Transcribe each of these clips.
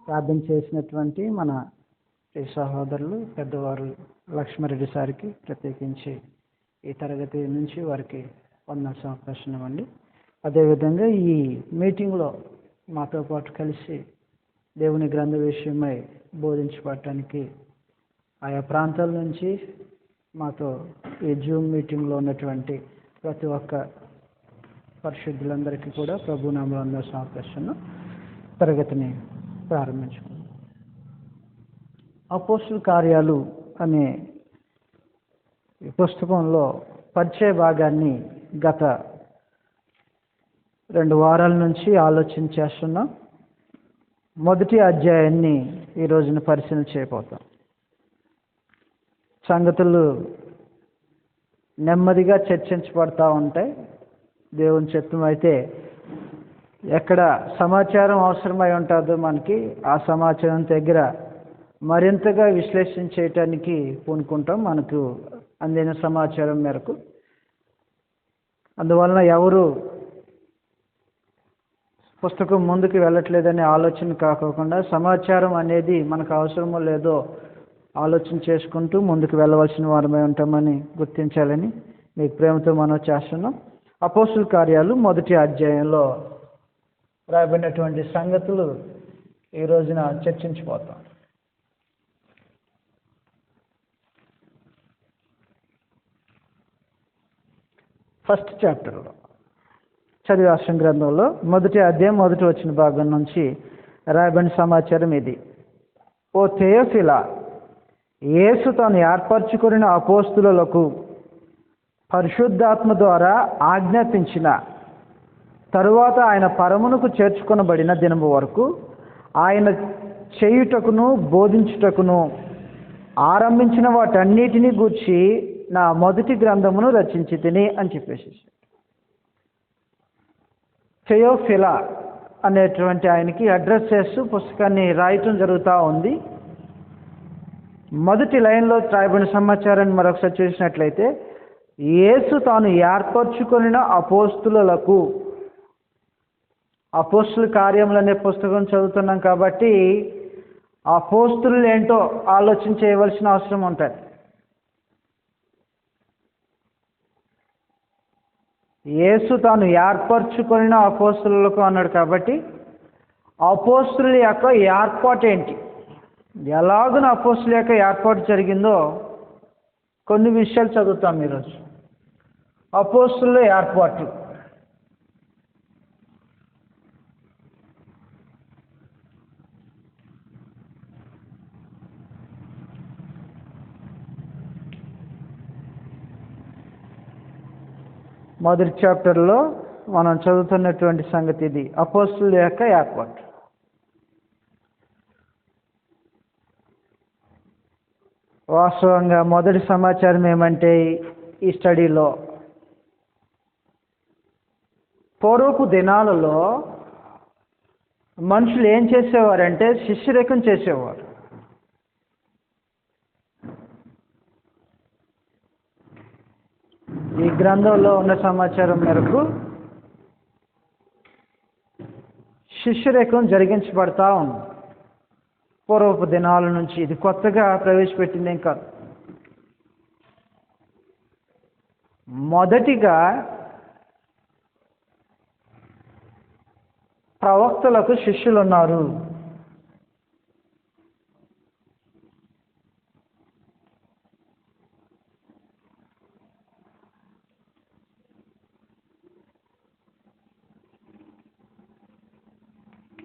ప్రార్థన చేసినటువంటి మన ప్రియ సహోదరులు పెద్దవారు లక్ష్మారెడ్డి సార్కి ప్రత్యేకించి ఈ తరగతి నుంచి వారికి వందన సమర్పిస్తున్నాం అండి. అదేవిధంగా ఈ మీటింగ్లో మాతో పాటు కలిసి దేవుని గ్రంథ విషయమై బోధించబడటానికి ఆయా ప్రాంతాల నుంచి మాతో ఈ జూమ్ మీటింగ్లో ఉన్నటువంటి ప్రతి ఒక్క పరిశుద్ధులందరికీ కూడా ప్రభు నామములో వందన సమర్పిస్తున్నాం. తరగతిని ప్రారంభించుకుందాం. అపోస్తుల కార్యాలు అనే ఈ పుస్తకంలో పరిచయ భాగాన్ని గత 2 వారాల నుంచి ఆలోచన చేస్తున్నాం. మొదటి అధ్యాయాన్ని ఈ రోజున పరిశీలన చేయబోతాం. సంగతులు నెమ్మదిగా చర్చించబడతా ఉంటాయి. దేవుని చిత్తం అయితే ఎక్కడ సమాచారం అవసరమై ఉంటుందో మనకి ఆ సమాచారం దగ్గర మరింతగా విశ్లేషణ చేయటానికి పూనుకుంటాం మనకు అందిన సమాచారం మేరకు. అందువలన ఎవరు పుస్తకం ముందుకు వెళ్ళట్లేదనే ఆలోచన కాకుండా సమాచారం అనేది మనకు అవసరమో లేదో ఆలోచన చేసుకుంటూ ముందుకు వెళ్ళవలసిన వారమై ఉంటామని గుర్తించాలని మీకు ప్రేమతో మనం చేస్తున్నాం. అపోస్తుల కార్యాలు మొదటి అధ్యాయంలో రాయబడినటువంటి సంగతులు ఈ రోజున చర్చించిపోతాం. ఫస్ట్ చాప్టర్లో చదివాసం గ్రంథంలో మొదటి అధ్యాయం మొదటి వచ్చిన భాగం నుంచి రాయబడిన సమాచారం ఇది. ఓ థెయోఫిలా, యేసు తాను ఏర్పరచుకున్న అపోస్తులకు పరిశుద్ధాత్మ ద్వారా ఆజ్ఞాపించిన తరువాత ఆయన పరమునకు చేర్చుకొనబడిన దినము వరకు ఆయన చేయుటకును బోధించుటకును ఆరంభించిన వాటన్నిటినీ గూర్చి నా మొదటి గ్రంథమును రచించి తిని అని చెప్పేసి థెయోఫిలా అనేటువంటి ఆయనకి అడ్రస్ చేస్తూ పుస్తకాన్ని రాయటం జరుగుతూ ఉంది. మొదటి లైన్లో రాయబడిన సమాచారాన్ని మరొకసారి చూసినట్లయితే, యేసు తాను ఏర్పరచుకొనిన అపోస్తులకు, అపోస్తుల కార్యములు అనే పుస్తకం చదువుతున్నాం కాబట్టి అపోస్తులు ఏంటో ఆలోచన చేయవలసిన అవసరం ఉంటుంది. యేసు తాను ఏర్పరచుకొనిన అపోస్తులకు అన్నాడు కాబట్టి అపోస్తుల యొక్క ఏర్పాటు ఏంటి, ఎలాగున అపోస్తుల యొక్క ఏర్పాటు జరిగిందో కొన్ని విషయాలు చదువుతాం ఈరోజు. అపోస్తుల ఏర్పాటు. మొదటి చాప్టర్లో మనం చదువుతున్నటువంటి సంగతి ఇది, అపోస్తుల యొక్క ఏర్పాటు. వాస్తవంగా మొదటి సమాచారం ఏమంటే ఈ స్టడీలో పూర్వపు దినాలలో మనుషులు ఏం చేసేవారంటే శిష్యరేఖం చేసేవారు. ఈ గ్రంథంలో ఉన్న సమాచారం మేరకు శిష్యరేఖం జరిగించబడతా ఉంది పూర్వపు దినాల నుంచి. ఇది కొత్తగా ప్రవేశపెట్టిందేం కాదు. మొదటిగా ప్రవక్తలకు శిష్యులు ఉన్నారు.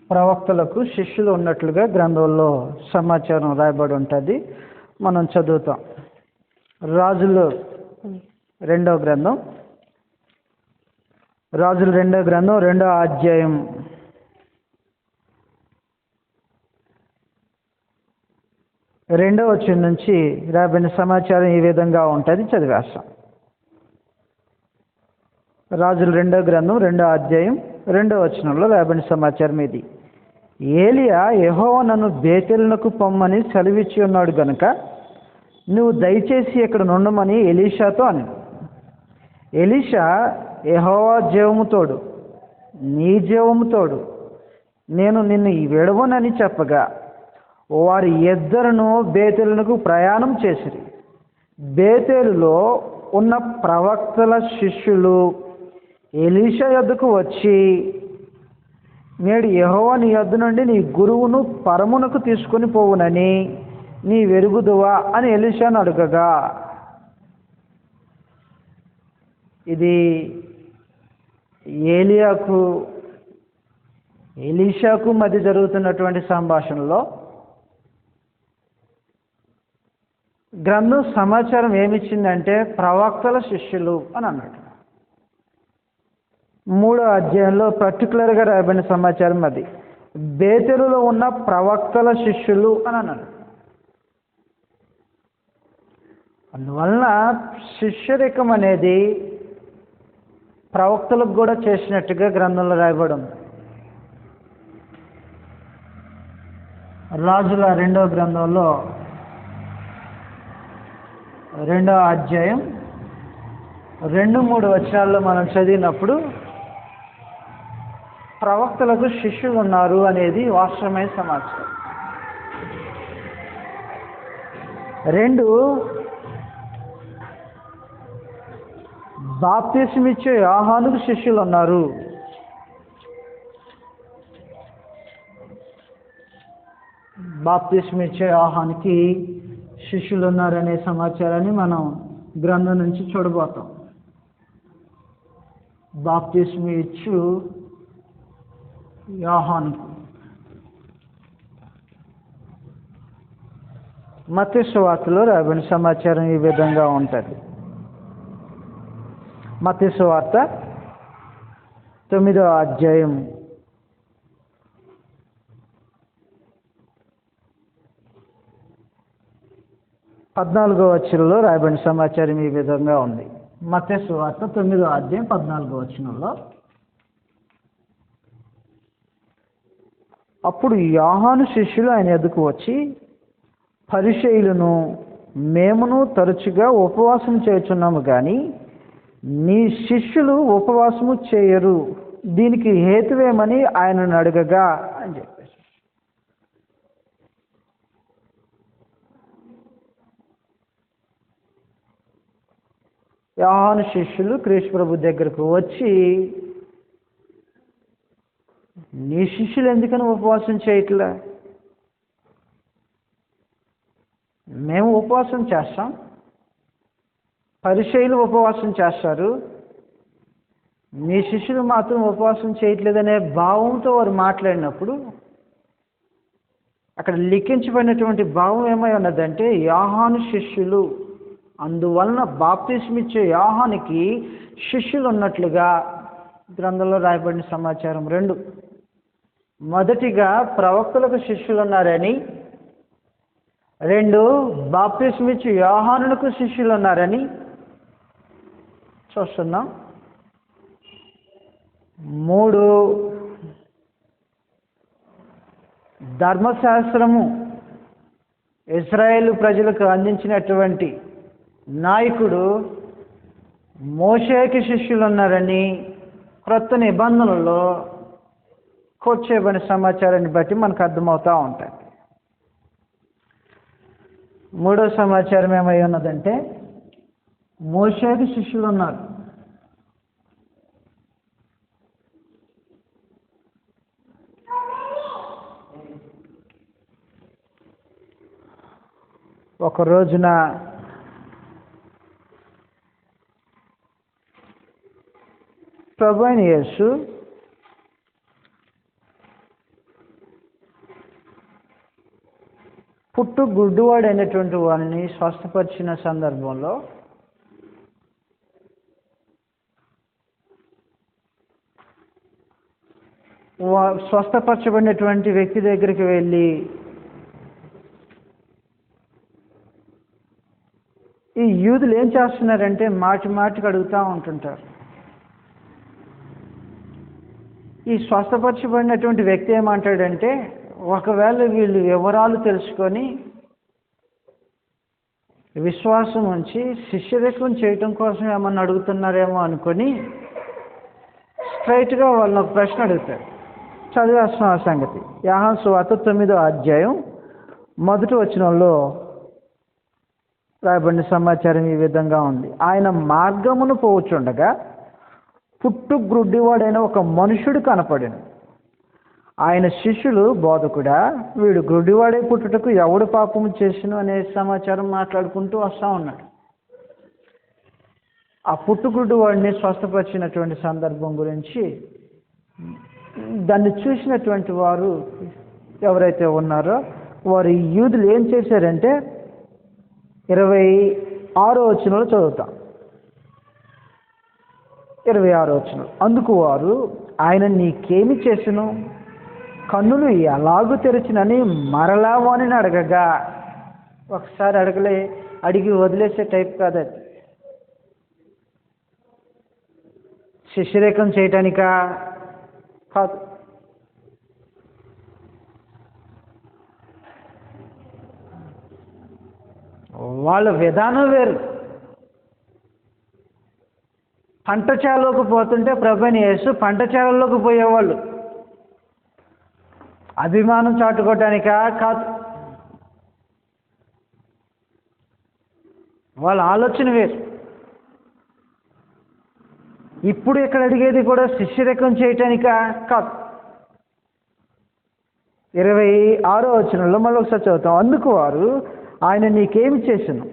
ప్రవక్తలకు శిష్యులు ఉన్నట్లుగా గ్రంథంలో సమాచారం రాయబడి ఉంటుంది. మనం చదువుతాం. రాజులు 2వ గ్రంథం, రాజులు 2వ గ్రంథం 2వ అధ్యాయం 2వ వచనం నుంచి రాబడిన సమాచారం ఈ విధంగా ఉంటుంది. చదివేస్తాం. రాజులు 2వ గ్రంథం 2వ అధ్యాయం 2వ వచనంలో రాబడిన సమాచారం ఇది. ఏలియా యెహోవా నన్ను బేతేలునకు పొమ్మని సెలవిచ్చి ఉన్నాడు గనుక నువ్వు దయచేసి ఇక్కడ నుండమని ఎలీషాతో అని. ఎలీషా, యెహోవా జీవము తోడు, నీ జీవము తోడు, నేను నిన్ను విడవనని చెప్పగా వారి ఇద్దరును బేతేలునకు ప్రయాణం చేసిరి. బేతేలులో ఉన్న ప్రవక్తల శిష్యులు ఎలీషా యొద్దకు వచ్చి, నేడు యెహోవా నీ యొద్ద నుండి నీ గురువును పరమునకు తీసుకొని పోవునని నీ వెరుగుదువా అని ఎలీషాను అడగగా, ఇది ఎలీషాకు మధ్య జరుగుతున్నటువంటి సంభాషణలో గ్రంథం సమాచారం ఏమిచ్చిందంటే ప్రవక్తల శిష్యులు అని అన్నాడు. 3వ అధ్యాయంలో పర్టికులర్గా రాయబడిన సమాచారం అది. బేతేలులో ఉన్న ప్రవక్తల శిష్యులు అని అన్నాడు. అందువలన శిష్యరికం అనేది ప్రవక్తలకు కూడా చేసినట్టుగా గ్రంథంలో రాయబడి ఉంది. రాజుల 2వ గ్రంథంలో 2వ అధ్యాయం 2-3 వచనాల్లో మనం చదివినప్పుడు ప్రవక్తలకు శిష్యులు ఉన్నారు అనేది వాస్తవమైన సమాచారం. 2 బాప్తిస్మిచ్చే యోహానుకు శిష్యులు ఉన్నారు. బాప్తిస్మిచ్చే యోహానుకి శిష్యులు ఉన్నారనే సమాచారాన్ని మనం గ్రంథం నుంచి చూడబోతాం. బాప్తిస్మి ఇచ్చు యోహానుకు. మత్తయి సువార్తలో రాబడిన సమాచారం ఈ విధంగా ఉంటుంది. మత్తయి సువార్త 9వ అధ్యాయం 14వ వచనంలో రాయబడిన సమాచారం ఈ విధంగా ఉంది. మత్తయి సువార్త 9వ అధ్యాయం 14వ వచనంలో, అప్పుడు యోహాను శిష్యులు ఆయన ఎదుకు వచ్చి, పరిసయ్యులను మేమును తరచుగా ఉపవాసం చేయుచున్నాము కానీ నీ శిష్యులు ఉపవాసము చేయరు, దీనికి హేతువేమని ఆయనను అడగగా అని చెప్పేసి. యోహాను శిష్యులు క్రీస్తు ప్రభు దగ్గరకు వచ్చి, నీ శిష్యులు ఎందుకని ఉపవాసం చేయట్లే? మేము ఉపవాసం చేస్తాం, పరిసయ్యులు ఉపవాసం చేస్తారు, మీ శిష్యులు మాత్రం ఉపవాసం చేయట్లేదనే భావంతో వారు మాట్లాడినప్పుడు అక్కడ లిఖించబడినటువంటి భావం ఏమై ఉన్నదంటే యోహాను శిష్యులు. అందువలన బాప్తిస్మిచ్చే యోహానుకి శిష్యులు ఉన్నట్లుగా గ్రంథంలో రాయబడిన సమాచారం 2. మొదటిగా ప్రవక్తలకు శిష్యులు ఉన్నారని, 2 బాప్తిస్మిచ్చే యోహానుకు శిష్యులు ఉన్నారని చూస్తున్నాం. 3 ధర్మశాస్త్రము ఇశ్రాయేలు ప్రజలకు అందించినటువంటి నాయకుడు మోషేకి శిష్యులు ఉన్నారని క్రొత్త నిబంధనలలో కోట్ చేయబడిన సమాచారాన్ని బట్టి మనకు అర్థమవుతూ ఉంటుంది. 3వ సమాచారం ఏమై ఉన్నదంటే మోషేకి శిష్యులు ఉన్నారు. ఒక రోజున ప్రభువైన యేసు పుట్టు గుడ్డివాడు అయినటువంటి వారిని స్వస్థపరిచిన సందర్భంలో స్వస్థపరచబడినటువంటి వ్యక్తి దగ్గరికి వెళ్ళి, ఈ యూదులు ఏం చేస్తున్నారంటే మాటి మాటికి అడుగుతూ ఉంటుంటారు. ఈ స్వస్థపరచబడినటువంటి వ్యక్తి ఏమంటాడంటే, ఒకవేళ వీళ్ళు వివరాలు తెలుసుకొని విశ్వాసం ఉంచి శిష్యరికం చేయటం కోసం ఏమన్నా అడుగుతున్నారేమో అనుకొని స్ట్రైట్గా వాళ్ళని ఒక ప్రశ్న అడుగుతారు. చదివేస్తాం ఆ సంగతి. యోహాను సువార్త 9వ అధ్యాయం మొదటి వచనంలో రాయబడిన సమాచారం ఈ విధంగా ఉంది. ఆయన మార్గమును పోవచుండగా పుట్టు గ్రుడ్డివాడైన ఒక మనుషుడు కనపడెను. ఆయన శిష్యులు, బోధకుడా, వీడు గ్రుడ్డివాడై పుట్టుటకు ఎవడు పాపము చేసిను అనే సమాచారం మాట్లాడుకుంటూ వస్తూ ఉన్నాడు. ఆ పుట్టుగుడ్డివాడిని స్వస్థపరిచినటువంటి సందర్భం గురించి దాన్ని చూసినటువంటి వారు ఎవరైతే ఉన్నారో వారు యూదులు ఏం చేశారంటే 26వ వచనంలో చదువుతాం. 26వ వచనం, అందుకు వారు ఆయన నీకేమి చేసెను, కన్నులు ఎలాగూ తెరిచినని మరలా వానిని అడగగా, ఒకసారి అడిగి వదిలేసే టైప్ కాదు అది. శిష్యరేఖం చేయటానికా కాదు, వాళ్ళ విధానం వేరు. పంటచేలలోకి పోతుంటే ప్రభువైన యేసు పంటచేలలోకి పోయేవాళ్ళు. అభిమానం చాటుకోవటానికా కాదు, వాళ్ళ ఆలోచన వేరు. ఇప్పుడు ఇక్కడ అడిగేది కూడా శిష్యరేఖం చేయటానికా కాదు. 26వ వచనంలో మళ్ళీ ఒకసారి చదువుతాం. అందుకు వారు ఆయన నీకేమి చేసెను,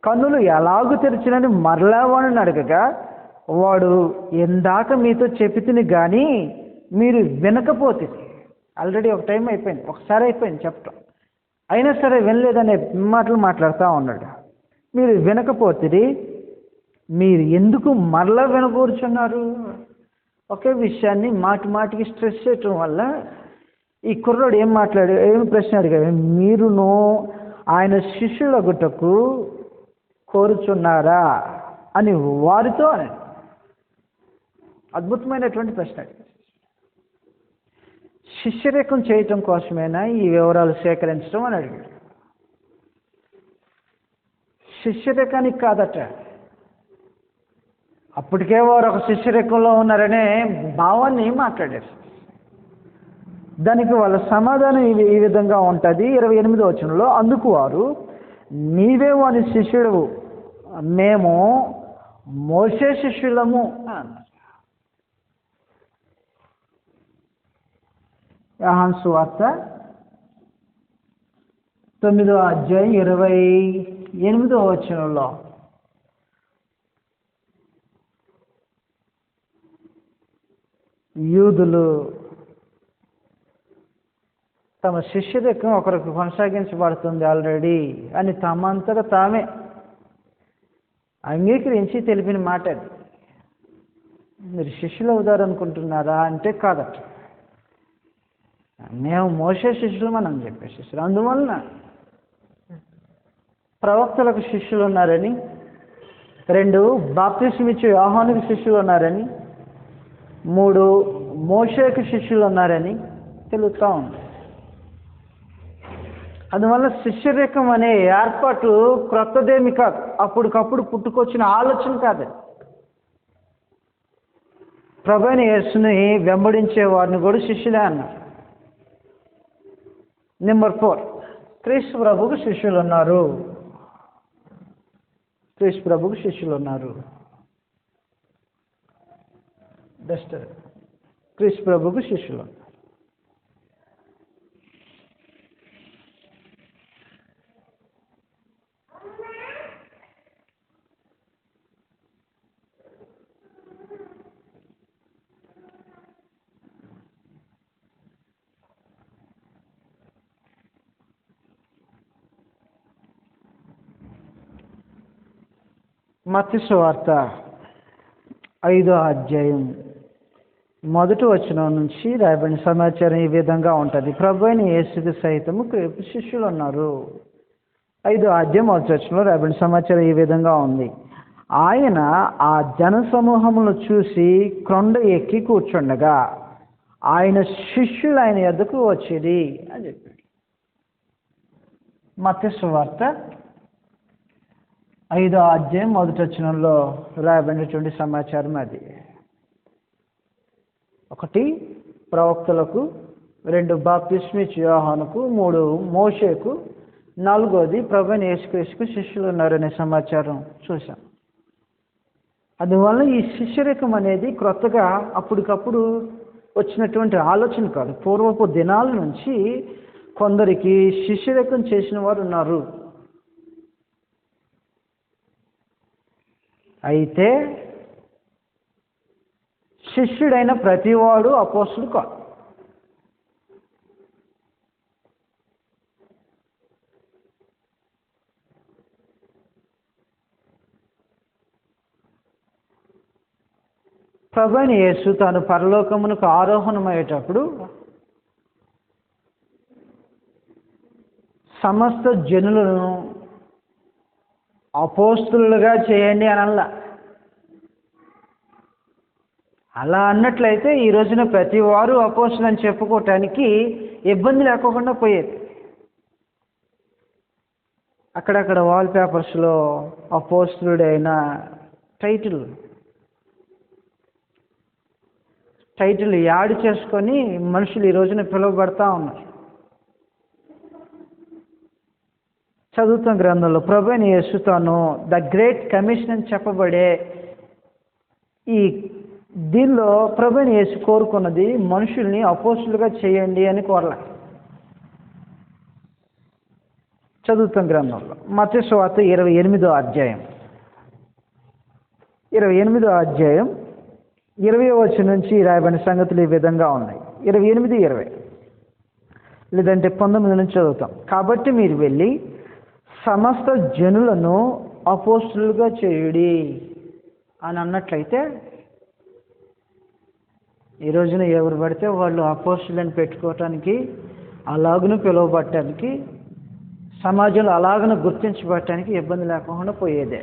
కన్నులు ఎలాగూ తెరిచినని మరలా వాడిని అడగగా, వాడు ఎందాక మీతో చెప్పితిని కానీ మీరు వినకపోతే. ఆల్రెడీ ఒక టైం అయిపోయింది, ఒకసారి అయిపోయింది చెప్పటం, అయినా సరే వినలేదనే మాటలు మాట్లాడుతూ ఉన్నాడు. మీరు వినకపోతే మీరు ఎందుకు మరలా వినకూర్చున్నారు? ఒకే విషయాన్ని మాటికి స్ట్రెస్ చేయటం వల్ల ఈ కుర్రోడు ఏం ప్రశ్న అడిగాడు, మీరును ఆయన శిష్యులగుటకు కోరుచున్నారా అని వారితో అని అద్భుతమైనటువంటి ప్రశ్న అడిగాడు. శిష్యరేఖం చేయటం కోసమేనా ఈ వివరాలు సేకరించడం అని అడిగాడు. శిష్యరేఖానికి కాదట. అప్పటికే వారు ఒక శిష్యరేఖంలో ఉన్నారనే భావాన్ని మాట్లాడారు. దానికి వాళ్ళ సమాధానం ఈ విధంగా ఉంటుంది. 28వ వచనంలో, అందుకు వారు నీవే వాని శిష్యుడు, మేము మోషే శిష్యులము అన్నారు. యోహాను సువార్త 9వ అధ్యాయం 28వ వచనంలో యూదులు తమ శిష్యరేఖం ఒకరికి కొనసాగించబడుతుంది ఆల్రెడీ అని తమంతట తామే అంగీకరించి తెలిపిన మాట అది. మీరు శిష్యులు అవుతారనుకుంటున్నారా అంటే కాదట, మేము మోషే శిష్యులమని చెప్పే శిష్యులు. అందువలన ప్రవక్తలకు శిష్యులు ఉన్నారని, 2 బాప్తిస్మం ఇచ్చే యోహానుకి శిష్యులు ఉన్నారని, 3 మోషేకి శిష్యులు ఉన్నారని తెలుస్తూ ఉంది. అందువల్ల శిష్యరేఖం అనే ఏర్పాటు క్రొత్తదేమి కాదు, అప్పటికప్పుడు పుట్టుకొచ్చిన ఆలోచన కాదు. ప్రభువైన యేసుని వెంబడించే వారిని కూడా శిష్యులే అన్నారు. నెంబర్ 4, క్రీస్తు ప్రభువుకు శిష్యులు ఉన్నారు. క్రీస్తు ప్రభువుకు శిష్యులు ఉన్నారు. బెస్ట్, క్రీస్తు ప్రభువుకు శిష్యులు ఉన్నారు. మత్తయి సువార్త 5వ అధ్యాయం మొదటి వచనం నుంచి రాయబడిన సమాచారం ఈ విధంగా ఉంటుంది. ప్రభువైన యేసుకు సైతము శిష్యులు ఉన్నారు. 5వ అధ్యాయం మొదటి వచనంలో రాయబడిన సమాచారం ఈ విధంగా ఉంది. ఆయన ఆ జన సమూహమును చూసి కొండ ఎక్కి కూర్చుండగా ఆయన శిష్యులు ఆయన యొద్దకు వచ్చేది అని చెప్పాడు. మత్తయి సువార్త 5వ అధ్యాయం మొదటి వచనంలో రాయబడినటువంటి సమాచారం అది. 1 ప్రవక్తలకు, 2 బాప్తిస్మిచ్చు యోహానుకు, 3 మోషేకు, 4వది ప్రభువైన యేసుక్రీస్తుకు శిష్యులు ఉన్నారనే సమాచారం చూసాం. అందువల్ల ఈ శిష్యరికం అనేది క్రొత్తగా అప్పటికప్పుడు వచ్చినటువంటి ఆలోచన కాదు. పూర్వపు దినాల నుంచి కొందరికి శిష్యరికం చేసిన వారు ఉన్నారు. అయితే శిష్యుడైన ప్రతివాడు అపోస్తులు కాదు. ప్రభువైన యేసు తాను పరలోకమునకు ఆరోహణమయ్యేటప్పుడు సమస్త జనులను అపోస్తులుగా చేయండి అనల్లా. అలా అన్నట్లయితే ఈ రోజున ప్రతి వారు అపోస్తులు అని చెప్పుకోవటానికి ఇబ్బంది లేకోకుండా పోయేది. అక్కడక్కడ వాల్ పేపర్స్లో అపోస్తులుడైన టైటిల్ యాడ్ చేసుకొని మనుషులు ఈ రోజున పిలువబడతా ఉన్నారు. చదువుతున్న గ్రంథంలో ప్రభువైన యేసు తాను ద గ్రేట్ కమిషన్ అని చెప్పబడే ఈ దీనిలో ప్రభువైన యేసు కోరుకున్నది మనుషుల్ని అపోస్తులుగా చేయండి అని కోరలే. చదువుతున్న గ్రంథంలో మత్తయి సువార్త 28వ అధ్యాయం 20వ వచనం నుంచి రాయబడిన సంగతులు ఈ విధంగా ఉన్నాయి. 28, 20 లేదంటే 19 నుంచి చదువుతాం. కాబట్టి మీరు వెళ్ళి సమస్త జనులను అపోస్తులుగా చేయుడి అని అన్నట్లయితే ఈ రోజున ఎవరు పడితే వాళ్ళు అపోస్తులని పెట్టుకోవటానికి, అలాగను పిలువబట్టడానికి, సమాజంలో అలాగను గుర్తించబడటానికి ఇబ్బంది లేకుండా పోయేదే.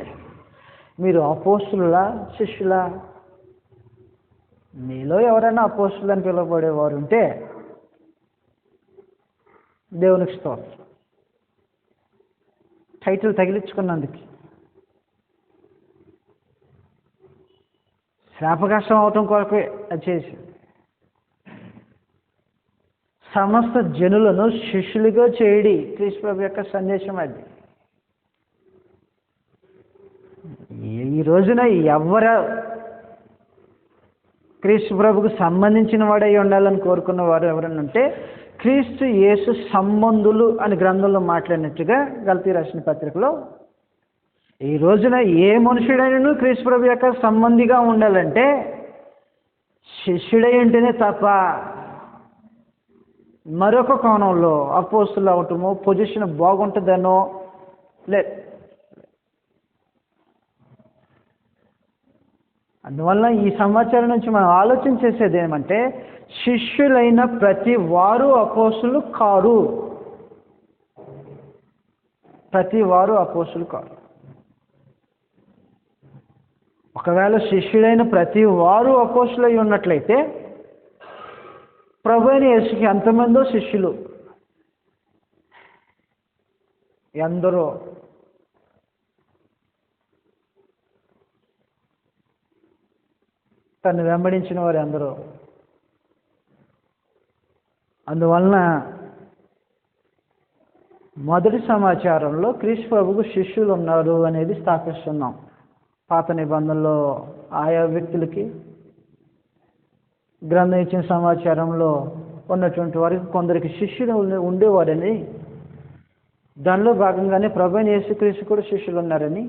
మీరు అపోస్తులులా శిష్యులా? మీలో ఎవరైనా అపోస్తులని పిలువబడేవారు ఉంటే దేవునికి స్తోత్రం. టైటిల్ తగిలించుకున్నందుకు శాపకష్టం అవటం కొరకే అది చేసి సమస్త జనులను శిష్యులుగా చేయడి క్రీస్తు ప్రభు యొక్క సందేశం. అది ఈ రోజున ఎవరు క్రీస్తు ప్రభుకు సంబంధించిన వాడై ఉండాలని కోరుకున్న వారు ఎవరైనా ఉంటే క్రీస్తు యేసు సంబంధులు అని గ్రంథంలో మాట్లాడినట్టుగా గలతీ రాసిన పత్రికలో ఈ రోజున ఏ మనుషుడైనను క్రీస్తు ప్రభు యొక్క సంబంధిగా ఉండాలంటే శిష్యుడై ఉంటేనే తప్ప మరొక కోణంలో అపోస్తులు అవటమో పొజిషన్ బాగుంటుందనో లేదు. అందువల్ల ఈ సమాచారం నుంచి మనం ఆలోచన చేసేది ఏమంటే శిష్యులైన ప్రతి వారు అపోస్తులు కారు. ఒకవేళ శిష్యులైన ప్రతి వారు అపోస్తులై ఉన్నట్లయితే ప్రభువైన యేసుకి ఎంతమందో శిష్యులు, ఎందరో. తను వెంబడించిన వారు ఎందరో. అందువలన మొదటి సమాచారంలో క్రీస్తు ప్రభువుకు శిష్యులు ఉన్నారు అనేది స్థాపిస్తున్నాం. పాత నిబంధనలో ఆయా వ్యక్తులకి, గ్రంథం ఇచ్చిన సమాచారంలో ఉన్నటువంటి వారికి కొందరికి శిష్యులు ఉండేవారని, దానిలో భాగంగానే ప్రభువైన యేసుక్రీస్తు కూడా శిష్యులు ఉన్నారని,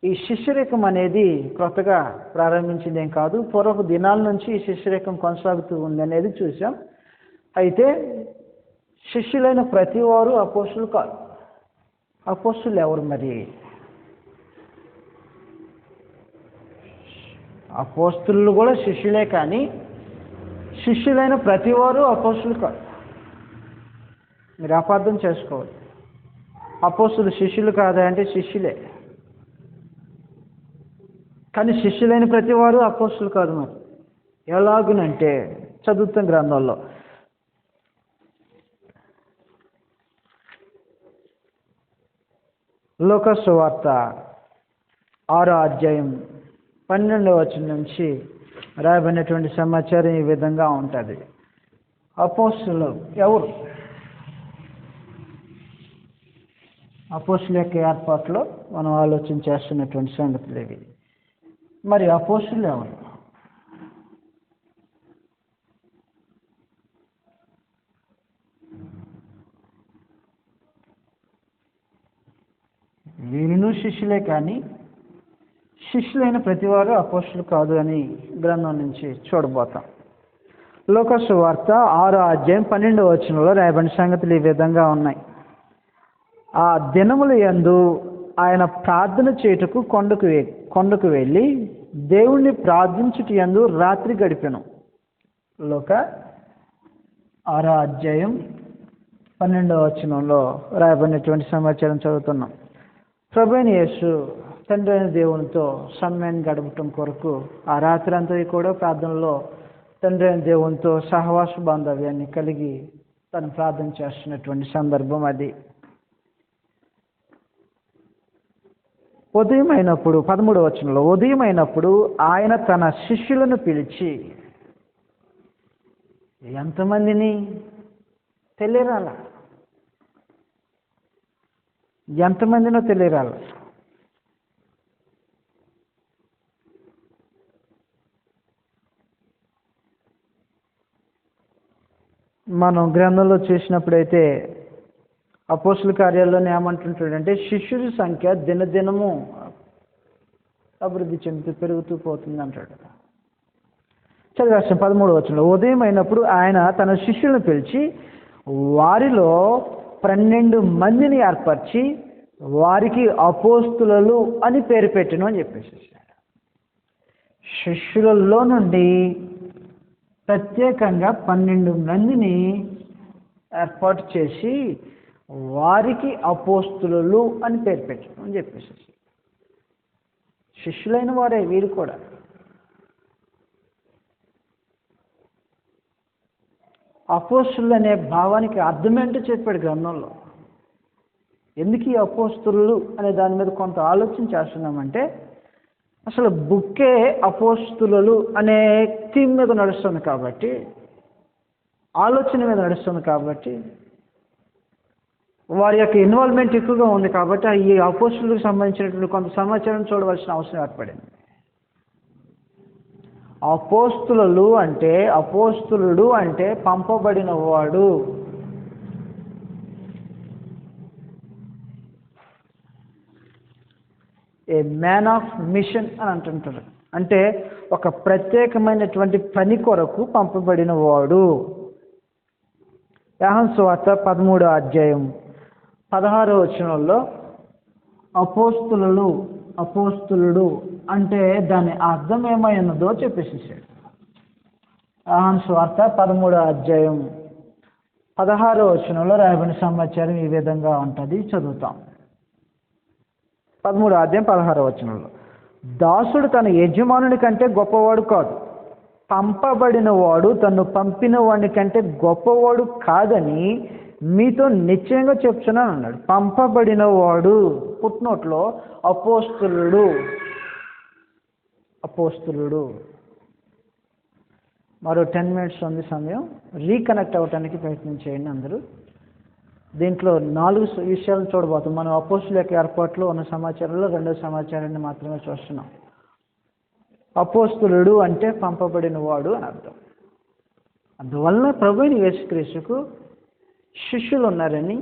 ఈ శిష్యరికం అనేది క్రొత్తగా ప్రారంభించిందేం కాదు, పూర్వపు దినాల నుంచి ఈ శిష్యరికం కొనసాగుతూ ఉంది అనేది చూసాం. అయితే శిష్యులైన ప్రతి వారు అపోస్తులు కాదు. అపోస్తులు ఎవరు మరి? అపోస్తులు కూడా శిష్యులే, కానీ శిష్యులైన ప్రతి వారు అపోస్తులు కాదు. మీరు అపార్థం చేసుకోవాలి. అపోస్తులు శిష్యులు కాదా అంటే శిష్యులే, కానీ శిష్యులైన ప్రతి వారు అపోస్తులు కాదు. మరి ఎలాగునంటే చదువుతున్న గ్రంథంలో లూకా సువార్త 6వ అధ్యాయం 12వ వచనం నుంచి రాయబడినటువంటి సమాచారం ఈ విధంగా ఉంటుంది. అపోస్తులు ఎవరు? అపోస్తుల యొక్క ఏర్పాటులో మనం ఆలోచన చేస్తున్నటువంటి సంగతులు ఇవి. మరి అపోస్తులు ఎవరు? వీరును శిష్యులే, కానీ శిష్యులైన ప్రతివారు అపోస్తులు కాదు అని గ్రంథం నుంచి చూడబోతాం. లూకా సువార్త 6వ అధ్యాయం 12వ వచనంలో రాయబడిన సంగతులు ఈ విధంగా ఉన్నాయి. ఆ దినముల యందు ఆయన ప్రార్థన చేయుటకు కొండకు వెళ్ళి దేవుణ్ణి ప్రార్థించుట యందు రాత్రి గడిపెను. లూకా 6వ అధ్యాయం 12వ వచనంలో రాయబడినటువంటి సమాచారం చదువుతున్నాం. ప్రభువైన యేసు తండ్రి అయిన దేవునితో సమయాన్ని గడపటం కొరకు ఆ రాత్రి అంతా కూడా ప్రార్థనలో తండ్రి అయిన దేవునితో సహవాస బాంధవ్యాన్ని కలిగి తను ప్రార్థన చేస్తున్నటువంటి సందర్భం అది. ఉదయం అయినప్పుడు 13వ వచనంలో, ఉదయం అయినప్పుడు ఆయన తన శిష్యులను పిలిచి, ఎంతమందిని తెలియరాల, ఎంతమందినో తెలియరాల. మనం గ్రంథంలో చూసినప్పుడైతే అపోస్తుల కార్యాల్లోనే ఏమంటుంటాడంటే శిష్యుల సంఖ్య దినదినము అభివృద్ధి చెందుతూ పెరుగుతూ పోతుంది అంటాడు. చదివేస్తాం 13వ వచనంలో, ఉదయం అయినప్పుడు ఆయన తన శిష్యులను పిలిచి వారిలో 12 మందిని ఏర్పరిచి వారికి అపోస్తులు అని పేరు పెట్టిను అని చెప్పేసి, శిష్యులలో నుండి ప్రత్యేకంగా 12 మందిని ఏర్పాటు చేసి వారికి అపోస్తులు అని పేరు పెట్టాను అని చెప్పేసి, శిష్యులైన వారే వీరు కూడా. అపోస్తులు అనే భావానికి అర్థమేంటో చెప్పాడు గ్రంథంలో. ఎందుకు ఈ అపోస్తులు అనే దాని మీద కొంత ఆలోచన చేస్తున్నామంటే, అసలు బుక్కే అపోస్తులు అనే థీమ్ మీద నడుస్తుంది కాబట్టి, ఆలోచన మీద నడుస్తుంది కాబట్టి, వారి యొక్క ఇన్వాల్వ్మెంట్ ఎక్కువగా ఉంది కాబట్టి ఈ అపోస్తులకు సంబంధించినటువంటి కొంత సమాచారం చూడవలసిన అవసరం ఏర్పడింది. అపోస్తులు అంటే, అపోస్తులుడు అంటే పంపబడిన వాడు. ఏ మ్యాన్ ఆఫ్ మిషన్ అని అంటుంటారు. అంటే ఒక ప్రత్యేకమైనటువంటి పని కొరకు పంపబడిన వాడు. యోహాను సువార్త 13వ అధ్యాయం 16వ వచనంలో అపోస్తులుడు అంటే దాని అర్థం ఏమై ఉన్నదో చెప్పేసేసాడు. యోహాను సువార్త 13వ అధ్యాయం 16వ వచనంలో రాయబడిన సమాచారం ఈ విధంగా ఉంటుంది. చదువుతాం. 13వ అధ్యాయం 16వ వచనంలో, దాసుడు తన యజమానుని కంటే గొప్పవాడు కాదు, పంపబడిన వాడు తను పంపిన వాడి కంటే గొప్పవాడు కాదని మీతో నిశ్చయంగా చెప్తున్నాను అన్నాడు. పంపబడిన వాడు పుట్నోట్లో అపోస్తులుడు. మరో 10 minutes ఉంది సమయం. రీకనెక్ట్ అవ్వటానికి ప్రయత్నం చేయండి అందరూ. దీంట్లో 4 విషయాలు చూడబోతాం. మనం అపోస్తుల యొక్క ఏర్పాట్లో ఉన్న సమాచారంలో 2వ సమాచారాన్ని మాత్రమే చూస్తున్నాం. అపోస్తులుడు అంటే పంపబడిన వాడు అని అర్థం. అందువలన ప్రభువైన యేసుక్రీస్తుకు శిష్యులు ఉన్నారని,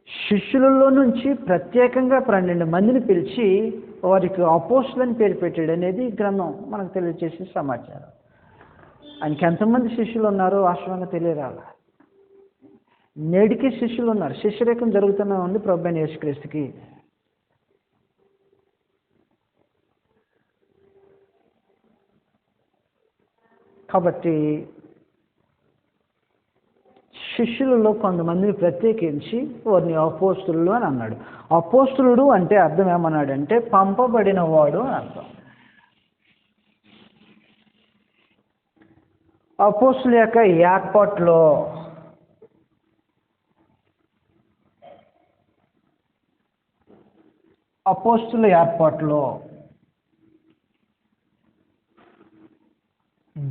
శిష్యులలో నుంచి ప్రత్యేకంగా 12 మందిని పిలిచి వారికి అపోస్తులని పేరు పెట్టాడు అనేది గ్రంథం మనకు తెలియజేసే సమాచారం. ఆయనకి ఎంతమంది శిష్యులు ఉన్నారో వాస్తవంగా తెలియరాల. నేటికి శిష్యులు ఉన్నారు. శిష్యరేఖం జరుగుతూనే ఉంది ప్రభువైన యేసుక్రీస్తుకి. కాబట్టి శిష్యులలో కొంతమందిని ప్రత్యేకించి వారిని అపోస్తులు అని అన్నాడు. అపోస్తులుడు అంటే అర్థం ఏమన్నాడంటే పంపబడిన వాడు అని అర్థం. అపోస్తుల యొక్క ఏర్పాట్లో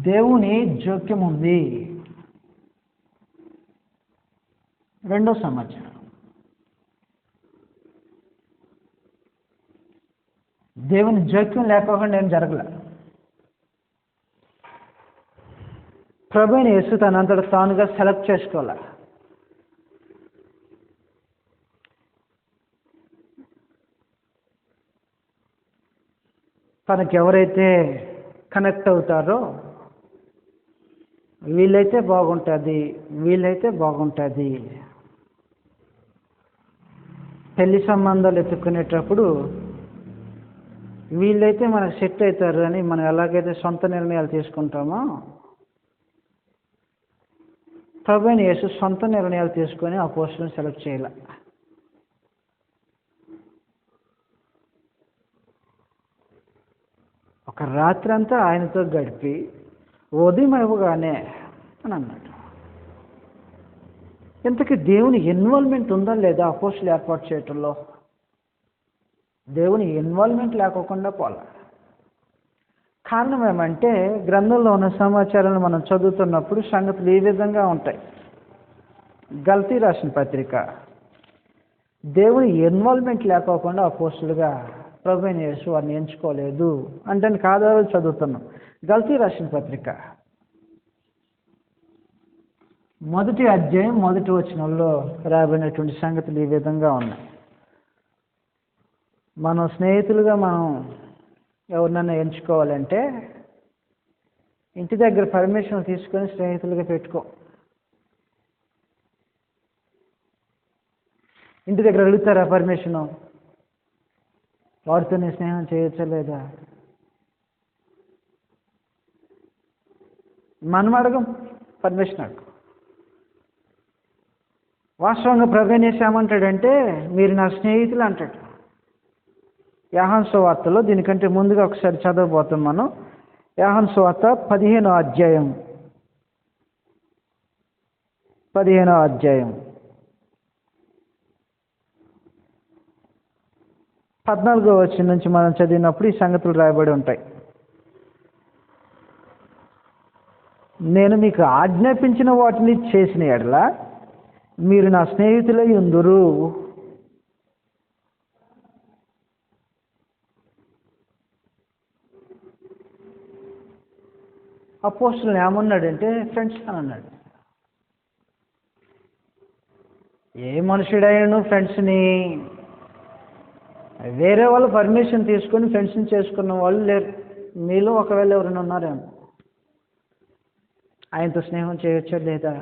దేవుని జోక్యం ఉంది. రెండో సమాచారం, దేవుని జోక్యం లేకోకుండా ఏం జరగలే. ప్రభువైన యేసు తనంతట తానుగా సెలెక్ట్ చేసుకోలే. తనకి ఎవరైతే కనెక్ట్ అవుతారో వీళ్ళైతే బాగుంటుంది, వీళ్ళైతే బాగుంటుంది. పెళ్లి సంబంధాలు ఎత్తుకునేటప్పుడు వీళ్ళైతే మనకు సెట్ అవుతారు అని మనం ఎలాగైతే సొంత నిర్ణయాలు తీసుకుంటామో, ప్రభువైన యేసు సొంత నిర్ణయాలు తీసుకొని అపోస్తలులను సెలెక్ట్ చేయాల. ఒక రాత్రి అంతా ఆయనతో గడిపి ఉదయం అవ్వగానే అని అన్నాడు. ఇంతకీ దేవుని ఇన్వాల్వ్మెంట్ ఉందా లేదా అపోస్తలు ఏర్పాటు చేయటంలో? దేవుని ఇన్వాల్వ్మెంట్ లేకోకుండా పోలే. కారణం ఏమంటే గ్రంథంలో ఉన్న సమాచారాన్ని మనం చదువుతున్నప్పుడు సంగతులు ఈ విధంగా ఉంటాయి. గల్తీ రాసిన పత్రిక, దేవుని ఇన్వాల్వ్మెంట్ లేకోకుండా అపోస్తలుగా ప్రభువైన యేసు వారిని ఎంచుకోలేదు అంటే కాదాలు చదువుతున్నాం. గల్తీ రాసిన పత్రిక 1వ అధ్యాయం 1వ వచనంలో రాబడినటువంటి సంగతులు ఈ విధంగా ఉన్నాయి. మనం స్నేహితులుగా మనం ఎవరినైనా ఎంచుకోవాలంటే ఇంటి దగ్గర పర్మిషన్ తీసుకొని స్నేహితులుగా పెట్టుకో. ఇంటి దగ్గర అడుగుతారా పర్మిషను? వాడితో నేను స్నేహం చేయొచ్చా లేదా? మనం అడగం, పర్మిషన్ అడగం. వాస్తవంగా ప్రభువైన యేసు ఏమంటాడంటే మీరు నా స్నేహితులు అంటాడు. యోహాను సువార్తలో దీనికంటే ముందుగా ఒకసారి చదవబోతాం మనం. యోహాను సువార్త 15వ అధ్యాయం 14వ వచనం నుంచి మనం చదివినప్పుడు ఈ సంగతులు రాయబడి ఉంటాయి. నేను మీకు ఆజ్ఞాపించిన వాటిని చేసిన యెడల మీరు నా స్నేహితులై ఉందురు. అపోస్తలుని ఏమన్నాడంటే ఫ్రెండ్స్ అని అన్నాడు. ఏ మనుషుడైనా ఫ్రెండ్స్ని వేరే వాళ్ళు పర్మిషన్ తీసుకొని ఫ్రెండ్స్ని చేసుకున్న వాళ్ళు లేరు. మీలో ఒకవేళ ఎవరైనా ఉన్నారేమో. ఆయనతో స్నేహం చేయొచ్చా లేదా?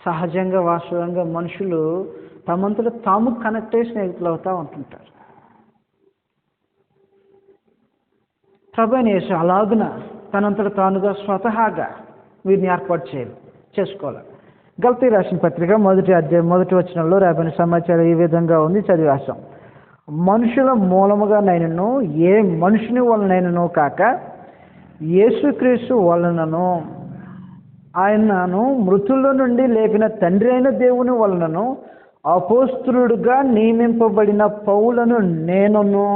సహజంగా వాస్తవంగా మనుషులు తమంతట తాము కనెక్ట్ అయ్యి స్నేహితులు అవుతూ ఉంటుంటారు. ప్రభువైన యేసు అలాగున తనంతట తానుగా స్వతహాగా వీరిని ఏర్పాటు చేసుకోవాలి. గల్తీ రాసిన పత్రిక 1వ అధ్యాయం 1వ వచనంలో రాబడిన సమాచారం ఈ విధంగా ఉంది, చదివేస్తాం. మనుషుల మూలముగానైనను ఏ మనుషుని వలనైనను కాక యేసుక్రీస్తు వలనను ఆయనను మృతుల నుండి లేపిన తండ్రి అయిన దేవుని వలనను అపోస్తలుడుగా నియమింపబడిన పౌలను నేనును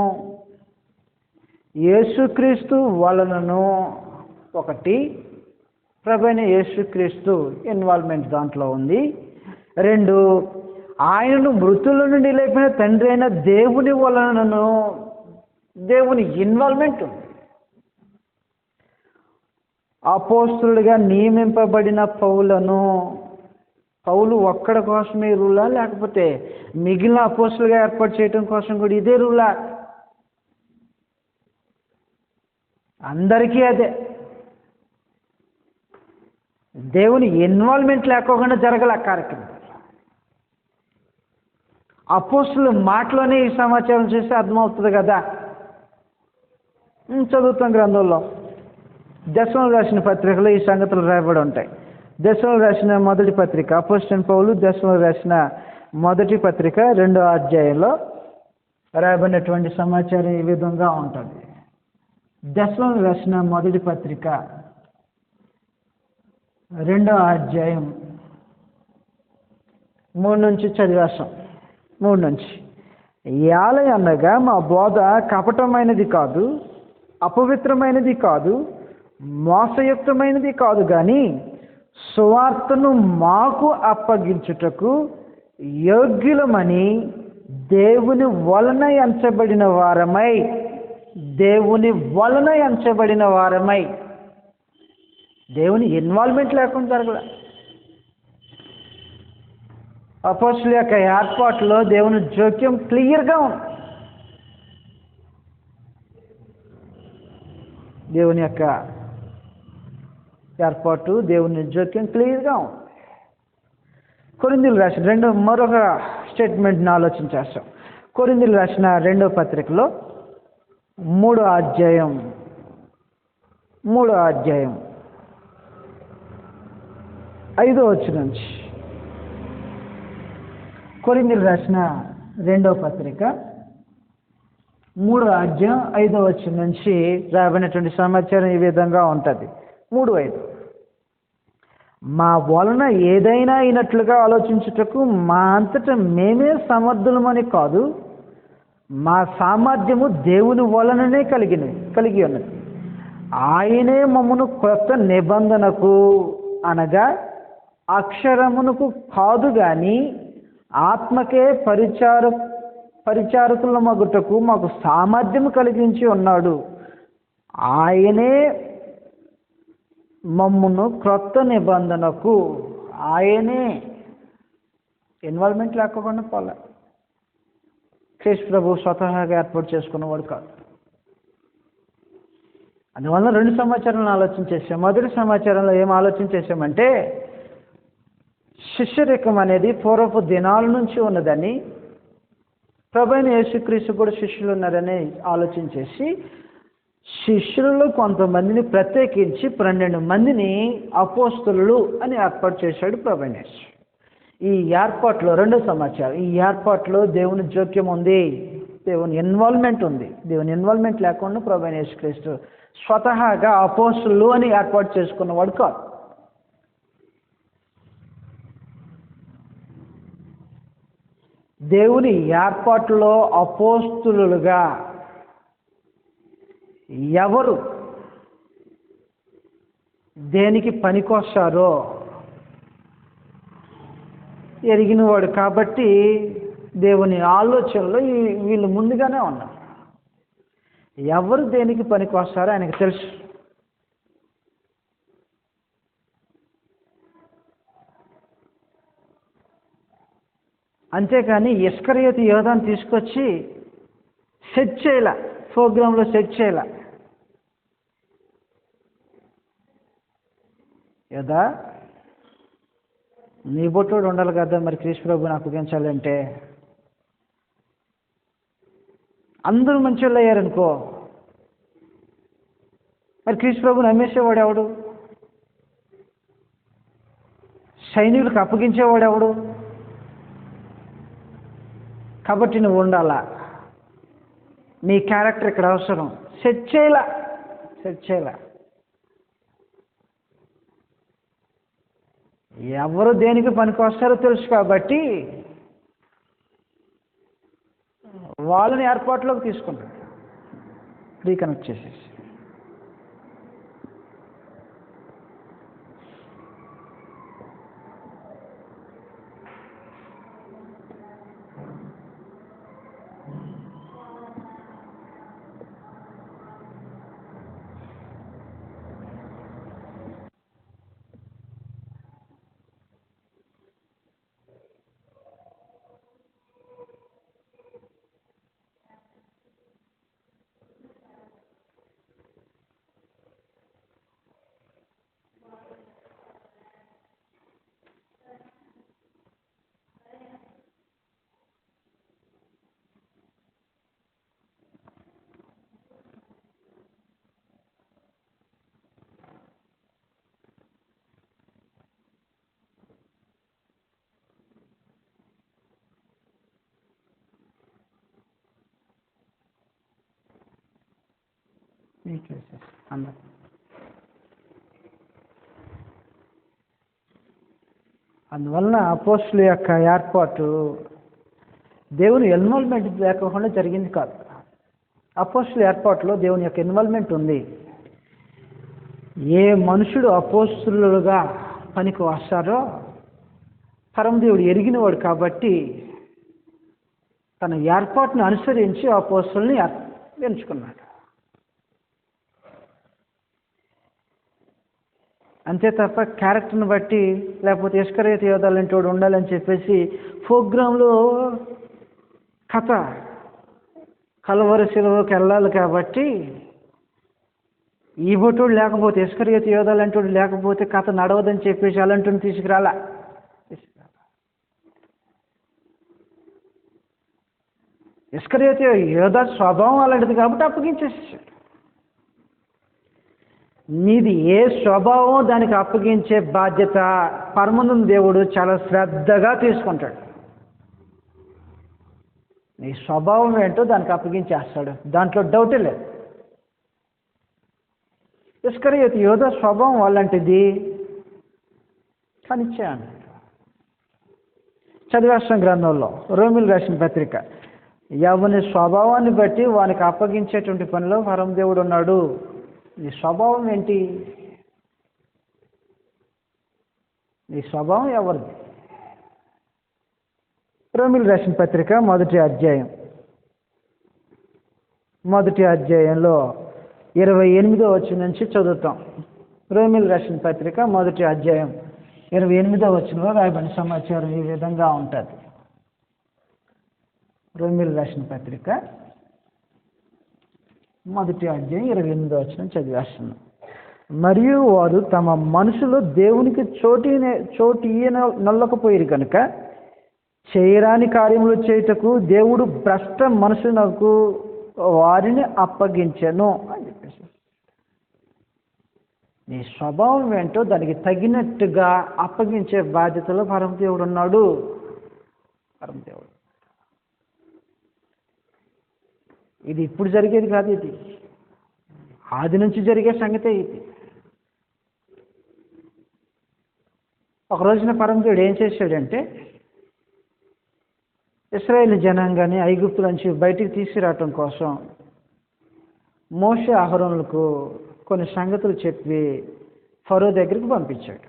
యేసుక్రీస్తు వలనను. ఒకటి, ప్రభువైన యేసుక్రీస్తు ఇన్వాల్వ్మెంట్ దాంట్లో ఉంది. 2, ఆయనను మృతుల నుండి లేపిన తండ్రి అయిన దేవుని వలనను దేవుని ఇన్వాల్వ్మెంట్ ఉంది. అపోస్తలుడిగా నియమింపబడిన పౌలను, పౌలు ఒక్కడ కోసమే రూలా లేకపోతే మిగిలిన అపోస్తలుగా ఏర్పాటు చేయడం కోసం కూడా ఇదే రూలా? అందరికీ అదే. దేవుని ఇన్వాల్వ్మెంట్ లేకోకుండా జరగల కార్యక్రమం. అపోస్తలుల మాటలోనే ఈ సమాచారం చేస్తే అర్థమవుతుంది కదా. చదువుతాం గ్రంథంలో. దశలోనికి రాసిన పత్రికలో ఈ సంగతులు రాయబడి ఉంటాయి. దశలోనికి రాసిన మొదటి పత్రిక, అపోస్తలుడైన పౌలు దశలోనికి రాసిన మొదటి పత్రిక 2వ అధ్యాయంలో రాయబడినటువంటి సమాచారం ఈ విధంగా ఉంటుంది. దశలోనికి రాసిన మొదటి పత్రిక 2వ అధ్యాయం 3 నుంచి చదివేస్తాం. 3 నుంచి. యాలై అనగా మా బోధ కపటమైనది కాదు, అపవిత్రమైనది కాదు, మోసయుక్తమైనది కాదు, కానీ సువార్తను మాకు అప్పగించుటకు యోగ్యులమని దేవుని వలన ఎంచబడిన వారమై, దేవుని వలన ఎంచబడిన వారమై. దేవుని ఇన్వాల్వ్మెంట్ లేకుండా జరగల. అపోస్తలుల యొక్క ఏర్పాటులో దేవుని జోక్యం క్లియర్గా ఉంది. దేవుని యొక్క ఏర్పాటు, దేవుని జోక్యం క్లియర్గా ఉంది. కొరింథీయులకు రాసిన మరొక స్టేట్మెంట్ని ఆలోచించేస్తాం. కొరింథీయులకు రాసిన 2వ పత్రికలో 3వ అధ్యాయం 5వ వచనం నుంచి. కొరింథీయులకు రాసిన 2వ పత్రిక 3వ అధ్యాయం 5వ వచనం నుంచి రాబడినటువంటి సమాచారం ఈ విధంగా ఉంటుంది. 3:5 మా వలన ఏదైనా అయినట్లుగా ఆలోచించుటకు మా అంతటా మేమే సమర్థులమని కాదు, మా సామర్థ్యము దేవుని వలననే కలిగి ఉన్నది. ఆయనే మమ్మను క్రొత్త నిబంధనకు అనగా అక్షరమునకు కాదు గాని ఆత్మకే పరిచారకుల మగుటకు మాకు సామర్థ్యం కలిగించి ఉన్నాడు. ఆయనే మమ్మను క్రొత్త నిబంధనకు, ఆయనే ఇన్వాల్వ్మెంట్ లేకుండా పోలే. క్రీస్తు ప్రభు స్వతహాగా ఏర్పాటు చేసుకున్నవాడు కాదు. అందువల్ల 2 సమాచారాలను ఆలోచన చేసాం. మొదటి సమాచారంలో ఏం ఆలోచన చేసామంటే, శిష్యరికం అనేది పూర్వపు దినాల నుంచి ఉన్నదని, ప్రభువైన యేసుక్రీస్తు కూడా శిష్యులు ఉన్నారని ఆలోచన చేసి, శిష్యులలో కొంతమందిని ప్రత్యేకించి 12 మందిని అపోస్తలులు అని ఏర్పాటు చేశాడు ప్రభువైన యేసు. ఈ ఏర్పాటులో 2వ సమాచారం, ఈ ఏర్పాటులో దేవుని జోక్యం ఉంది, దేవుని ఇన్వాల్వ్మెంట్ ఉంది. దేవుని ఇన్వాల్వ్మెంట్ లేకుండా ప్రభువైన యేసుక్రీస్తు స్వతహాగా అపోస్తలులు అని ఏర్పాటు చేసుకున్నవాడు కాదు. దేవుని ఏర్పాటులో అపోస్తలులుగా ఎవరు దేనికి పనికొస్తారో ఎరిగినవాడు కాబట్టి దేవుని ఆలోచనలో వీళ్ళు ముందుగానే ఉన్నారు. ఎవరు దేనికి పనికొస్తారో ఆయనకు తెలుసు. అంతేకాని ఇస్కరియోతు యోధాను తీసుకొచ్చి సెట్ చేయాల, ప్రోగ్రాంలో సెట్ చేయాల. యోధా, నీ బొట్టోడు ఉండాలి కదా, మరి క్రీస్తు ప్రభుని అప్పగించాలంటే. అందరూ మంచి వాళ్ళు అయ్యారనుకో, మరి క్రీస్తు ప్రభుని అమ్మేసేవాడు ఎవడు? సైనికులకు అప్పగించేవాడు ఎవడు? కాబట్టి నువ్వు ఉండాలా, నీ క్యారెక్టర్ ఇక్కడ అవసరం. సెట్ చేయాల. ఎవరు దేనికి పనికొస్తారో తెలుసు కాబట్టి వాళ్ళని ఏర్పాటులోకి తీసుకుంటాడు, రీకనెక్ట్ చేసేసి. అందువలన అపోస్తలుల యొక్క ఏర్పాటు దేవుని ఇన్వాల్వ్మెంట్ లేకుండా జరిగింది కాదు. అపోస్తలుల ఏర్పాటులో దేవుని యొక్క ఇన్వాల్వ్మెంట్ ఉంది. ఏ మనుషుడు అపోస్తలులుగా పనికి వస్తారో పరమదేవుడు ఎరిగినవాడు కాబట్టి తన ఏర్పాటును అనుసరించి అపోస్తలుని ఎంచుకున్నాడు. అంతే తప్ప క్యారెక్టర్ని బట్టి లేకపోతే ఇస్కరియోతు యోధా లాంటి వాడు ఉండాలని చెప్పేసి ప్రోగ్రాంలో కథ కలవరి శిలువకి వెళ్ళాలి కాబట్టి ఈ బొట్టుడు లేకపోతే ఇస్కరియోతు యోధా లాంటి వాడు లేకపోతే కథ నడవదని చెప్పేసి అలాంటి తీసుకురాలా. ఇస్కరియోతు యోధా స్వభావం అలాంటిది కాబట్టి అప్పగించేసాడు. నీది ఏ స్వభావం దానికి అప్పగించే బాధ్యత పరమనందు దేవుడు చాలా శ్రద్ధగా తీసుకుంటాడు. నీ స్వభావం ఏంటో దానికి అప్పగించేస్తాడు, దాంట్లో డౌటే లేదు. ఇస్కరియోతు యోధా స్వభావం అలాంటిది కానిచ్చాను. చదివేస్తాం గ్రంథంలో రోమిలు రాసిన పత్రిక, ఎవరి స్వభావాన్ని బట్టి వానికి అప్పగించేటువంటి పనిలో పరమదేవుడు ఉన్నాడు. నీ స్వభావం ఏంటి? నీ స్వభావం ఎవరిది? రోమిలు రాసిన పత్రిక మొదటి అధ్యాయంలో 28వ వచనం నుంచి చదువుతాం. రోమిలు రాసిన పత్రిక మొదటి అధ్యాయం 28వ వచనంలో రాయబడిన సమాచారం ఈ విధంగా ఉంటుంది. రోమిలు రాసిన పత్రిక మొదటి అధ్యాయం 28వ వచనం చదివేస్తున్నాం. మరియు వారు తమ మనసులో దేవునికి చోటు నల్లకపోయిరు కనుక చేయరాని కార్యములు చేయుటకు దేవుడు భ్రష్ట మనసునకు వారిని అప్పగించెను అని చెప్పేసి. నీ స్వభావం ఏంటో దానికి తగినట్టుగా అప్పగించే బాధ్యతలో పరమదేవుడు ఉన్నాడు. పరమదేవుడు ఇది ఇప్పుడు జరిగేది కాదు, ఇది ఆది నుంచి జరిగే సంగతే. ఇది ఒక రోజున పరమదేవుడు ఏం చేశాడంటే ఇశ్రాయేలు జనాంగాన్ని ఐగుప్తు నుంచి బయటికి తీసుకురావటం కోసం మోషే అహరోనులకు కొన్ని సంగతులు చెప్పి ఫరో దగ్గరికి పంపించాడు.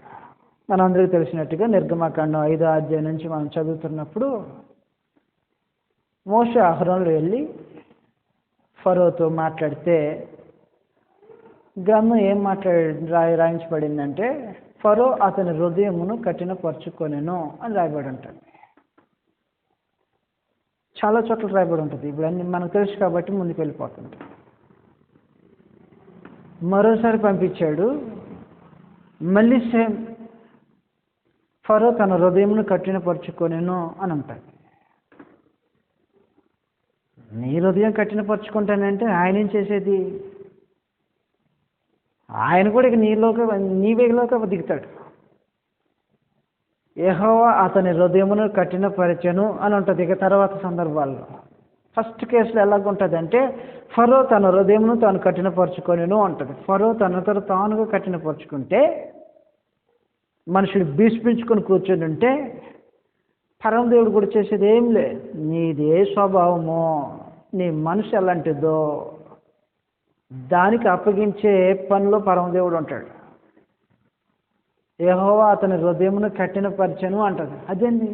మనందరికీ తెలిసినట్టుగా నిర్గమకాండం 5వ అధ్యాయం నుంచి మనం చదువుతున్నప్పుడు మోషే అహరోనులు వెళ్ళి ఫరోతో మాట్లాడితే గ్రంథం ఏం రాయించబడిందంటే ఫరో అతని హృదయమును కఠినపరుచుకొనెను అని రాయబడి ఉంటుంది. చాలా చోట్ల రాయబడి ఉంటుంది. ఇప్పుడు అన్ని మనకు తెలుసు కాబట్టి ముందుకు వెళ్ళిపోతుంది. మరోసారి పంపించాడు, మళ్ళీ సేమ్ ఫరో తన హృదయమును కఠినపరుచుకొనెను అని ఉంటుంది. నీ హృదయం కఠినపరుచుకుంటానంటే ఆయన ఏం చేసేది? ఆయన కూడా ఇక నీ వేగలోకి దిగుతాడు. యెహోవా అతని హృదయమును కఠినపరచెను అని ఉంటుంది. ఇక తర్వాత సందర్భాల్లో ఫస్ట్ కేసులో ఎలాగుంటుంది అంటే ఫరో తన హృదయమును తాను కఠినపరుచుకొనెను అంటుంది. ఫరో తనతో తానుగా కఠినపరుచుకుంటే మనుషులు భీష్మించుకొని కూర్చొని ఉంటే పరమదేవుడు కూడా చేసేది ఏం లేదు. నీది ఏ స్వభావమో నీ మనసు ఎలాంటిదో దానికి అప్పగించే పనిలో పరమదేవుడు ఉంటాడు. యెహోవా అతని హృదయమును కఠినపరచెను అంటది. అదేంది?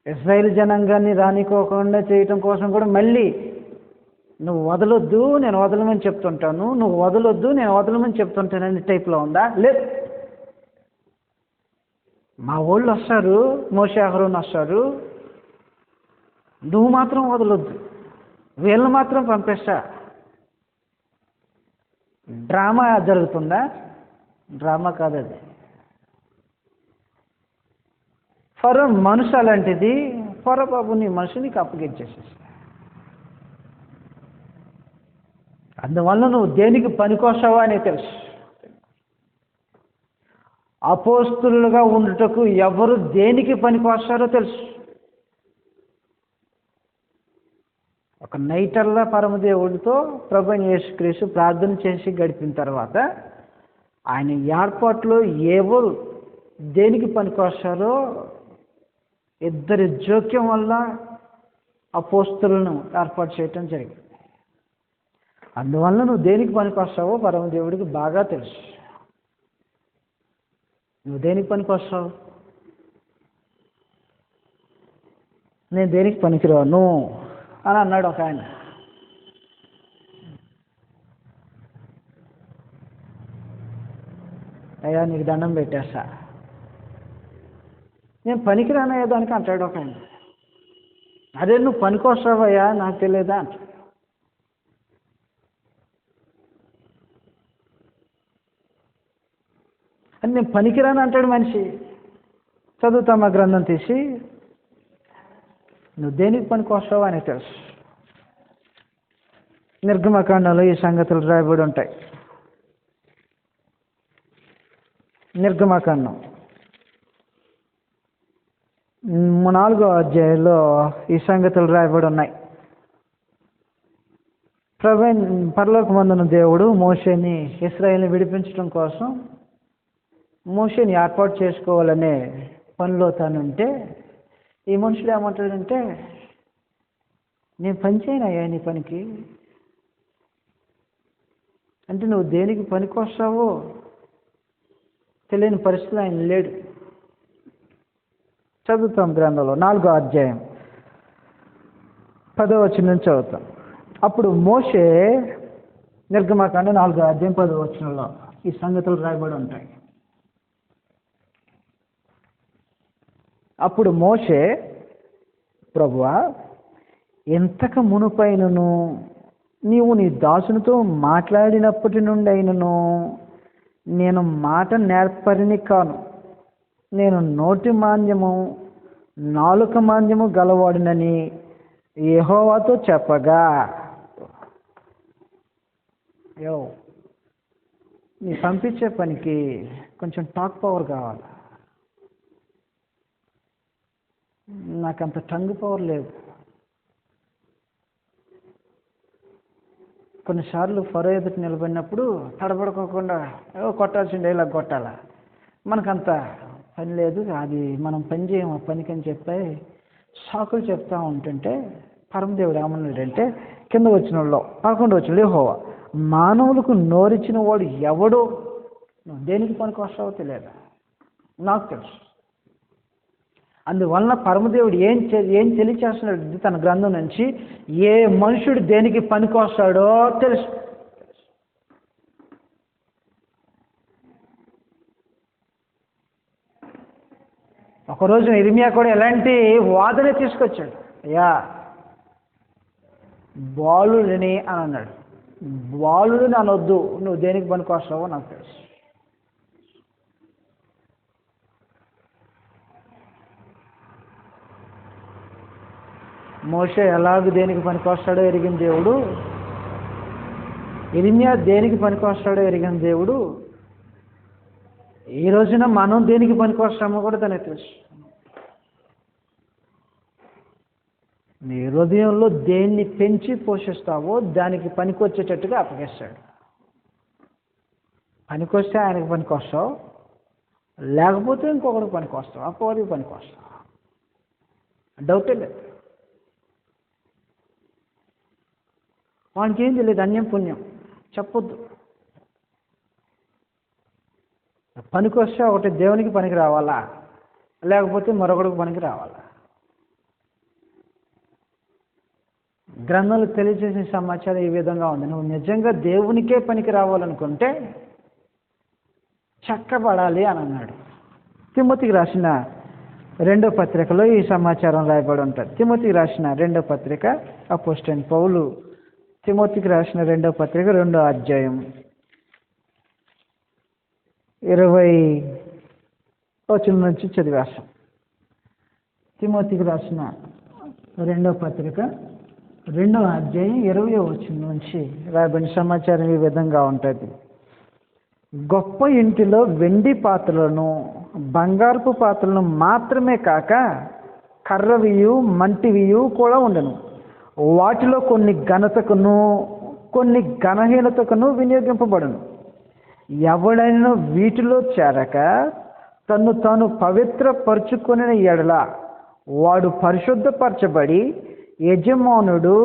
ఇశ్రాయేలు జనాంగాన్ని రానికోకుండా చేయటం కోసం కూడా మళ్ళీ నువ్వు వదలొద్దు నేను వదలమని చెప్తుంటాను, నువ్వు వదలొద్దు నేను వదలమని చెప్తుంటాను అనే టైప్లో ఉందా? లేదు. మా వాళ్ళు వస్తారు, మోషే అహరోను వస్తారు, నువ్వు మాత్రం వదలొద్దు, వీళ్ళని మాత్రం పంపిస్తా. డ్రామా జరుగుతుందా? డ్రామా కాదు అది. ఫరో మనసు అలాంటిది. ఫరో బాబు నీ మనసు నీకు అప్పగించేసేసి, అందువల్ల నువ్వు దేనికి పనికొస్తావా అని తెలుసు. అపోస్తులుగా ఉండుటకు ఎవరు దేనికి పనికొస్తారో తెలుసు. ఒక నైటల్లా పరమదేవుడితో ప్రభువైన యేసుక్రీస్తు ప్రార్థన చేసి గడిపిన తర్వాత ఆయన ఏర్పాట్లో ఎవరు దేనికి పనికొస్తారో ఇద్దరి జోక్యం వల్ల అపోస్తులను ఏర్పాటు చేయటం జరిగింది. అందువల్ల నువ్వు దేనికి పనికొస్తావో పరమదేవుడికి బాగా తెలుసు. నువ్వు దేనికి పనికి వస్తావు? నేను దేనికి పనికిరాను అని అన్నాడు ఒక ఆయన. అయ్యా నీకు దండం పెట్టేస్తా, నేను పనికిరానయ్యా దానికి అంటాడు ఒక ఆయన. అదే నువ్వు పనికి వస్తావయ్యా నాకు తెలియదా అంటాడు. అని నేను పనికిరాను అంటాడు మనిషి. చదువుతామా గ్రంథం తీసి, నువ్వు దేనికి పనికి వస్తావు అని తెలుసు. నిర్గమకాండంలో ఈ సంగతులు రాయబడి ఉంటాయి. నిర్గమకాండం 4వ అధ్యాయంలో ఈ సంగతులు రాయబడి ఉన్నాయి. పరలోకమందున దేవుడు మోషేని ఇశ్రాయేలుని విడిపించడం కోసం మోషేని ఏర్పాటు చేసుకోవాలనే పనిలో తనుంటే ఈ మనుషులు ఏమంటాడంటే, నేను పని చేయనయ్యా నీ పనికి అంటే నువ్వు దేనికి పనికి వస్తావో తెలియని పరిస్థితులు ఆయన లేడు. చదువుతాం గ్రంథంలో 4వ అధ్యాయం 10వ వచనం నుంచి చదువుతాం. అప్పుడు మోషే, నిర్గమకాండం 4వ అధ్యాయం 10వ వచనంలో ఈ సంగతులు రాయబడి ఉంటాయి. అప్పుడు మోషే, ప్రభువా, ఎంతక మునుపైనను నీవు నీ దాసునితో మాట్లాడినప్పటి నుండి అయినను నేను మాట నేర్పరిని కాను, నేను నోటి మాంద్యము నాలుక మాంద్యము గలవాడినని యెహోవాతో చెప్పగా, నీ పంపించే పనికి కొంచెం టాక్ పవర్ కావాలి, నాకంత టంగ్ పవర్ లేదు. కొన్నిసార్లు ఫరో ఎదుటి నిలబడినప్పుడు తడబడుకోకుండా కొట్టాల్సిండే ఇలా కొట్టాలా, మనకంత పని లేదు, అది మనం పని చేయము పనికి అని చెప్పి సాకులు చెప్తా ఉంటుంటే పరమదేవుడు ఏమన్నాడంటే కింద వచ్చిన వాళ్ళు 11వ వచనంలో, యెహోవా మానవులకు నోరిచ్చిన వాడు ఎవడో, నువ్వు దేనికి పనికి వస్తావో తెలియదు నాకు తెలుసు. అందువలన పరమదేవుడు ఏం తెలియచేస్తున్నాడు తన గ్రంథం నుంచి, ఏ మనుషుడు దేనికి పనికి వస్తాడో తెలుసు. ఒకరోజు ఇర్మియా కూడా ఎలాంటి వాదన తీసుకొచ్చాడు. అయ్యా బాలుడిని అని అన్నాడు. బాలుడిని అనొద్దు, నువ్వు దేనికి పనికి వస్తావో నాకు తెలుసు. మోషే ఎలాగ దేనికి పనికి వస్తాడో ఎరిగిన దేవుడు, ఇర్మియా దేనికి పనికి వస్తాడో ఎరిగిన దేవుడు, ఈ రోజున మనం దేనికి పనికి వస్తామో కూడా తనకు తెలుసు. నీ హృదయంలో దేన్ని పెంచి పోషిస్తావో దానికి పనికి వచ్చేటట్టుగా అప్పగిస్తాడు. పనికొస్తే ఆయనకు పనికి వస్తావు, లేకపోతే ఇంకొకరికి పనికి వస్తావు, అప్పటికి పనికి వస్తావు, డౌటే లేదు. వానికి ఏం తెలియదు అన్యం పుణ్యం చెప్పొద్దు. పనికి వస్తే ఒకటి దేవునికి పనికి రావాలా, లేకపోతే మరొకటికి పనికి రావాలా. గ్రంథాలు తెలియజేసే సమాచారం ఈ విధంగా ఉంది. నువ్వు నిజంగా దేవునికే పనికి రావాలనుకుంటే చక్కబడాలి అని అన్నాడు. తిమోతికి రాసిన 2వ పత్రికలో ఈ సమాచారం రాయబడి ఉంటుంది. తిమోతికి రాసిన 2వ పత్రిక అపోస్తలుడైన పౌలు తిమోతికి రాసిన 2వ పత్రిక 2వ అధ్యాయం 20వ వచనం నుంచి చదివేస్తాం. తిమోతికి రాసిన 2వ పత్రిక 2వ అధ్యాయం 20వ వచనం నుంచి రాయబడిన సమాచారం ఈ విధంగా ఉంటుంది. గొప్ప ఇంటిలో వెండి పాత్రలను బంగారపు పాత్రలను మాత్రమే కాక కర్రవియు మంటివియు కూడా ఉండను. వాటిలో కొన్ని ఘనతకును కొన్ని ఘనహీనతకును వినియోగింపబడును. ఎవడైనా వీటిలో చేరక తన్ను తాను పవిత్రపరచుకునే ఎడల వాడు పరిశుద్ధపరచబడి యజమానుడు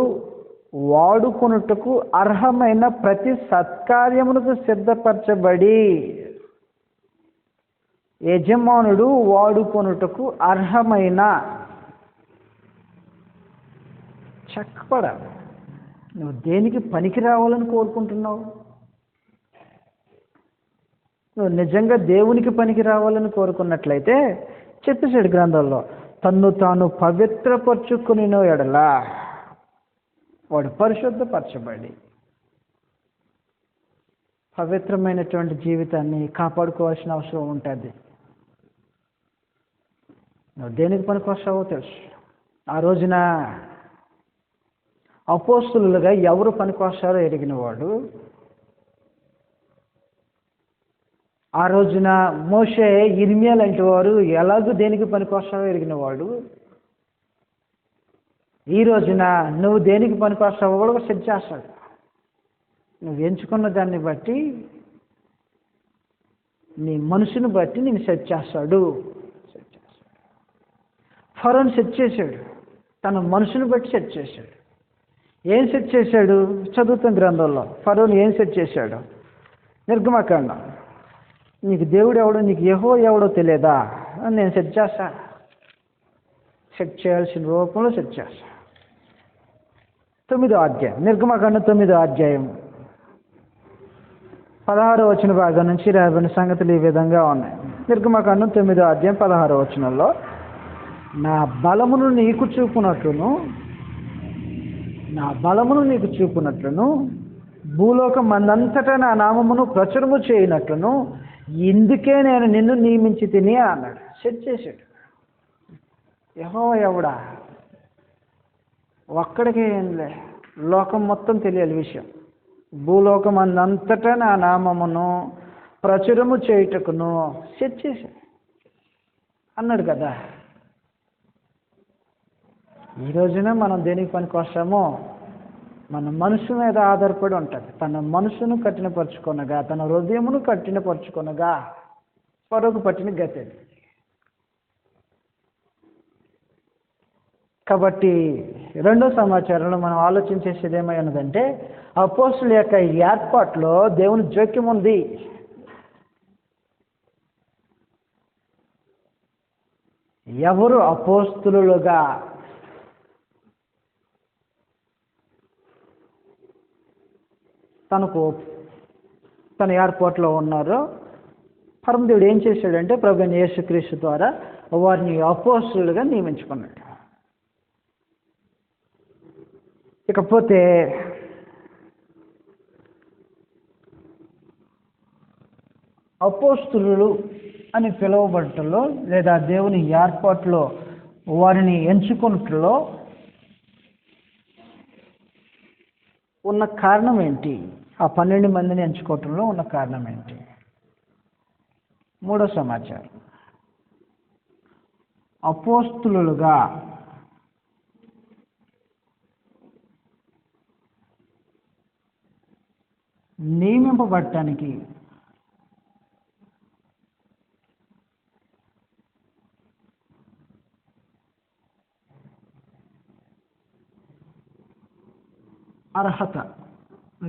వాడుకొనుటకు అర్హమైన ప్రతి సత్కార్యమునకు సిద్ధపరచబడి. యజమానుడు వాడుకొనుటకు అర్హమైన చెక్కపడాలి. నువ్వు దేనికి పనికి రావాలని కోరుకుంటున్నావు? నువ్వు నిజంగా దేవునికి పనికి రావాలని కోరుకున్నట్లయితే చెప్పేశాడు గ్రంథంలో, తన్ను తాను పవిత్రపరచుకుని ఎడలా వాడు పరిశుద్ధపరచబడి పవిత్రమైనటువంటి జీవితాన్ని కాపాడుకోవాల్సిన అవసరం ఉంటుంది. నువ్వు దేనికి పనికొస్తావో తెలుసు. ఆ రోజున అపోస్తులుగా ఎవరు పనికొస్తారో ఎరిగిన వాడు, ఆ రోజున మోషే, ఇర్మియా లాంటి వారు ఎలాగూ దేనికి పనికొస్తారో ఎరిగిన వాడు, ఈ రోజున నువ్వు దేనికి పనికొస్తావో కూడా సెట్ చేస్తాడు. నువ్వు ఎంచుకున్న దాన్ని బట్టి, నీ మనసుని బట్టి నేను సెట్ చేస్తాడు. ఫరోని సెట్ చేశాడు, తన మనసుని బట్టి సెట్ చేశాడు. ఏం సెట్ చేశాడు? చదువుతున్న గ్రంథంలో ఫరోని ఏం సెట్ చేశాడు? నిర్గమకాండం, నీకు దేవుడు ఎవడో, నీకు యెహోవా ఎవడో తెలియదా? నేను సెట్ చేస్తా. సెట్ చేయాల్సిన రూపంలో సెట్ చేస్తా. 9వ అధ్యాయం, నిర్గమకాండం 9వ అధ్యాయం 16వ వచన భాగం నుంచి రాబడిన సంగతులు ఈ విధంగా ఉన్నాయి. నిర్గమకాండం 9వ అధ్యాయం 16వ వచనంలో, నా బలమును నీకు చూపునట్లును, నా బలమును నీకు చూపునట్లును, భూలోకం మందంతటా నా నామమును ప్రచురము చేయనట్లును, ఇందుకే నేను నిన్ను నియమించి తిని అన్నాడు. సెట్ చేశాడు. యెహోవా ఎవడా? ఒక్కడికే ఏంలే, లోకం మొత్తం తెలియాలి విషయం. భూలోకం అంతటా నా నామమును ప్రచురము చేయుటకును సెట్ చేశాడు అన్నాడు కదా. ఈ రోజున మనం దేనికి పనికొస్తామో మన మనసు మీద ఆధారపడి ఉంటుంది. తన మనసును కఠినపరుచుకొనగా, తన హృదయమును కఠినపరుచుకొనగా పరుగు పట్టిన గతి. కాబట్టి రెండో సమాచారంలో మనం ఆలోచించేసేది ఏమై ఉన్నదంటే, అపోస్తుల యొక్క ఏర్పాటులో దేవుని జోక్యం ఉంది. ఎవరు అపోస్తులుగా తన ఏర్పాటులో ఉన్నారో, పరమదేవుడు ఏం చేశాడంటే ప్రభువైన యేసుక్రీస్తు ద్వారా వారిని అపోస్తులుగా నియమించుకున్నాడు. ఇకపోతే అపోస్తులు అని పిలువబడటంలో లేదా దేవుని ఏర్పాటులో వారిని ఎంచుకున్నట్లో ఉన్న కారణం ఏంటి? ఆ 12 మందిని ఎంచుకోవటంలో ఉన్న కారణం ఏంటి? మూడో సమాచారం, అపోస్తులుగా నియమింపబడటానికి అర్హత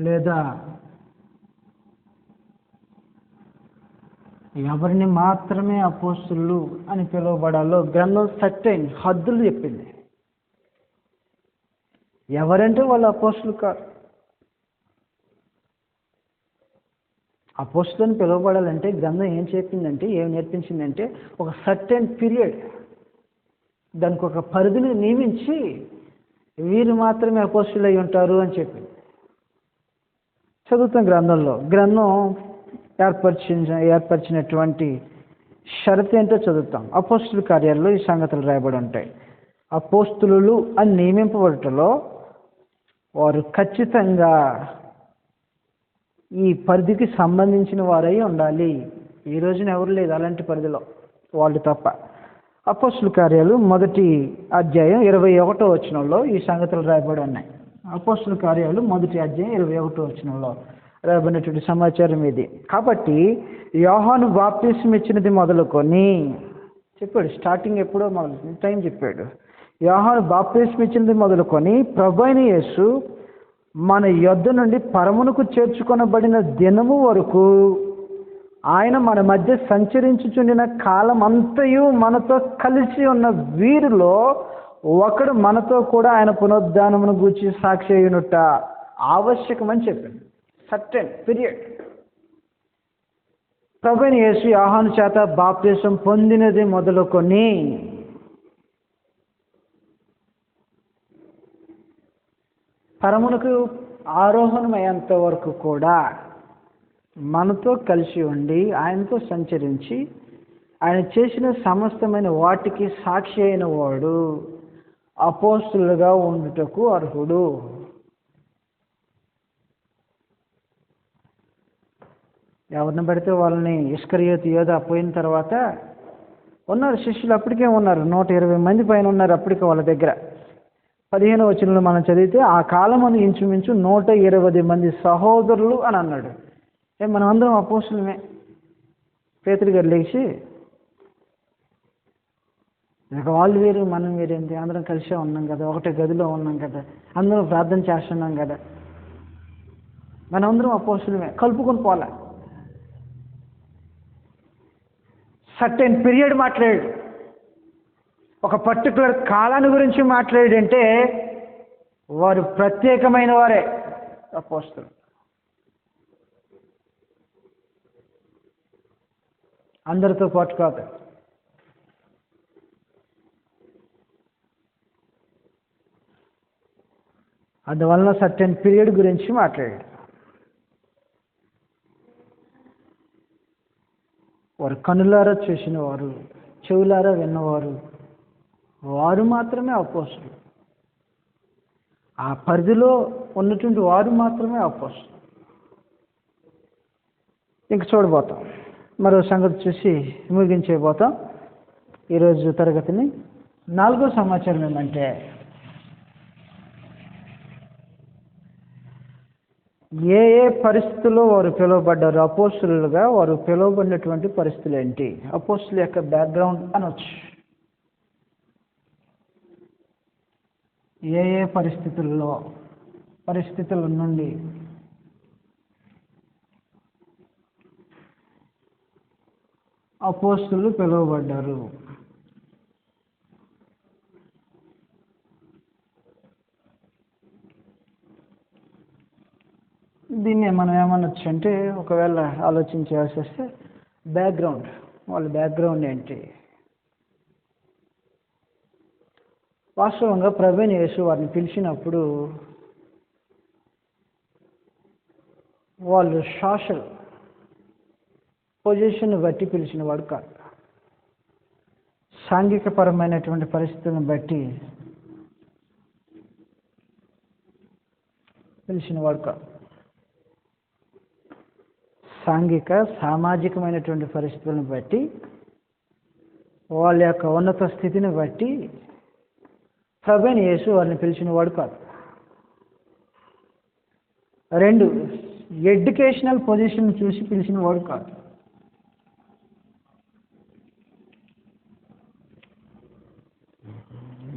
లేదా ఎవరిని మాత్రమే అపోస్తులు అని పిలువబడాలో గ్రంథం సర్టైన్ హద్దులు చెప్పింది. ఎవరంటే వాళ్ళు అపోస్తులు కాదు. అపోస్తులని పిలువబడాలంటే గ్రంథం ఏం చెప్పిందంటే, ఏం నేర్పించిందంటే, ఒక సర్టైన్ పీరియడ్, దానికి ఒక పరిధిని నియమించి వీరు మాత్రమే అపోస్తులు అయి ఉంటారు అని చెప్పింది. చదువుతాం గ్రంథంలో, గ్రంథం ఏర్పరిచినటువంటి షరతు ఏంటో చదువుతాం. అపోస్తుల కార్యాల్లో ఈ సంగతులు రాయబడి ఉంటాయి. అపోస్తులు అని నియమింపబడటంలో వారు ఖచ్చితంగా ఈ పరిధికి సంబంధించిన వారై ఉండాలి. ఈ రోజున ఎవరు లేదు అలాంటి పరిధిలో, వాళ్ళు తప్ప. అపోస్తుల కార్యాలు 1వ అధ్యాయం 21వ వచనంలో ఈ సంగతులు రాయబడి ఉన్నాయి. అపోస్తుల కార్యాలు 1వ అధ్యాయం 21వ వచనంలో రాయబడినటువంటి సమాచారం ఇది. కాబట్టి యోహాను బాప్తిస్మం ఇచ్చినది మొదలుకొని చెప్పాడు, స్టార్టింగ్ ఎప్పుడో టైం చెప్పాడు. యోహాను బాప్తిస్మం ఇచ్చినది మొదలుకొని ప్రభువైన యేసు మన యొద్ద నుండి పరమునకు చేర్చుకొనబడిన దినము వరకు ఆయన మన మధ్య సంచరించుచుండిన కాలమంతయు మనతో కలిసి ఉన్న వీరిలో ఒకడు మనతో కూడా ఆయన పునరుద్ధానమును గూర్చి సాక్షి అయ్యునుట ఆవశ్యకమని చెప్పింది. Certain period. ప్రభువైన యేసు యోహాను చేత బాప్తిసం పొందినది మొదలుకొని పరమునకు ఆరోహణమయ్యేంత వరకు కూడా మనతో కలిసి ఉండి ఆయనతో సంచరించి ఆయన చేసిన సమస్తమైన వాటికి సాక్షి అయిన వాడు అపోస్తులుగా ఉండుటకు అర్హుడు. ఎవరిని పడితే వాళ్ళని ఇస్కరియోతు యోధ పోయిన తర్వాత ఉన్నారు శిష్యులు, అప్పటికే ఉన్నారు, 120 మంది పైన ఉన్నారు అప్పటికే వాళ్ళ దగ్గర. 15వ వచనంలో మనం చదివితే ఆ కాలం అని ఇంచుమించు 120 మంది సహోదరులు అని అన్నాడు. మనం అందరం అపోస్తులమే. పేతురు గారు లేచి, ఇక వాళ్ళు వేరు మనం వేరేంటి, అందరం కలిసే ఉన్నాం కదా, ఒకటే గదిలో ఉన్నాం కదా, అందరం ప్రార్థన చేస్తున్నాం కదా, మనందరం అపోస్తులమే, కలుపుకొని పోలే. సర్టెన్ పీరియడ్ మాట్లాడాడు, ఒక పర్టికులర్ కాలాన్ని గురించి మాట్లాడంటే వారు ప్రత్యేకమైన వారే అపోస్తులు. అందరితో పాటు కాదు. అందువలన సర్టెన్ పీరియడ్ గురించి మాట్లాడాడు. వారు కనులారా చూసిన వారు, చెవులారా విన్నవారు, వారు మాత్రమే అపోస్తులు. ఆ పరిధిలో ఉన్నటువంటి వారు మాత్రమే అపోస్తులు. ఇంక చూడబోతాం, మరో సంగతి చూసి ముగించేపోతాం ఈరోజు తరగతిని. 4వ సమాచారం ఏమంటే, ఏ ఏ పరిస్థితుల్లో వారు పిలువబడ్డారు, అపోస్తులుగా వారు పిలువబడినటువంటి పరిస్థితులు ఏంటి, అపోస్తుల యొక్క బ్యాక్గ్రౌండ్ అనొచ్చు. ఏ ఏ పరిస్థితుల నుండి అపోస్తులు పిలువబడ్డారు. దీన్ని మనం ఏమనొచ్చు అంటే, ఒకవేళ ఆలోచించాల్సి వస్తే బ్యాక్గ్రౌండ్, వాళ్ళ బ్యాక్గ్రౌండ్ ఏంటి. వాస్తవంగా ప్రభువైన యేసు వారిని పిలిచినప్పుడు వాళ్ళు సోషల్ పొజిషన్ బట్టి పిలిచిన వాడు కాదు, సాంఘికపరమైనటువంటి పరిస్థితులను బట్టి పిలిచిన వాడు కాదు. సామాజికమైనటువంటి పరిస్థితులను బట్టి, వాళ్ళ యొక్క ఉన్నత స్థితిని బట్టి ప్రభువైన యేసు వారిని పిలిచిన వాడు కాదు. 2, ఎడ్యుకేషనల్ పొజిషన్ చూసి పిలిచిన వాడు కాదు.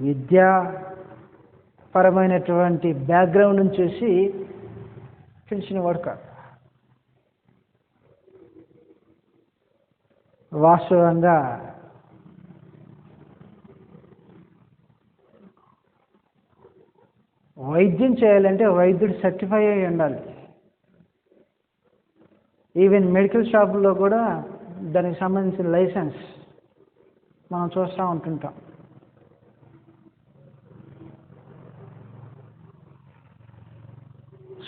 విద్యాపరమైనటువంటి బ్యాక్గ్రౌండ్ని చూసి పిలిచిన వాడు కాదు. వాస్తవంగా వైద్యం చేయాలంటే వైద్యుడు సర్టిఫై అయి ఉండాలి. ఈవెన్ మెడికల్ షాపుల్లో కూడా దానికి సంబంధించిన లైసెన్స్ మనం చూస్తూ ఉంటుంటాం.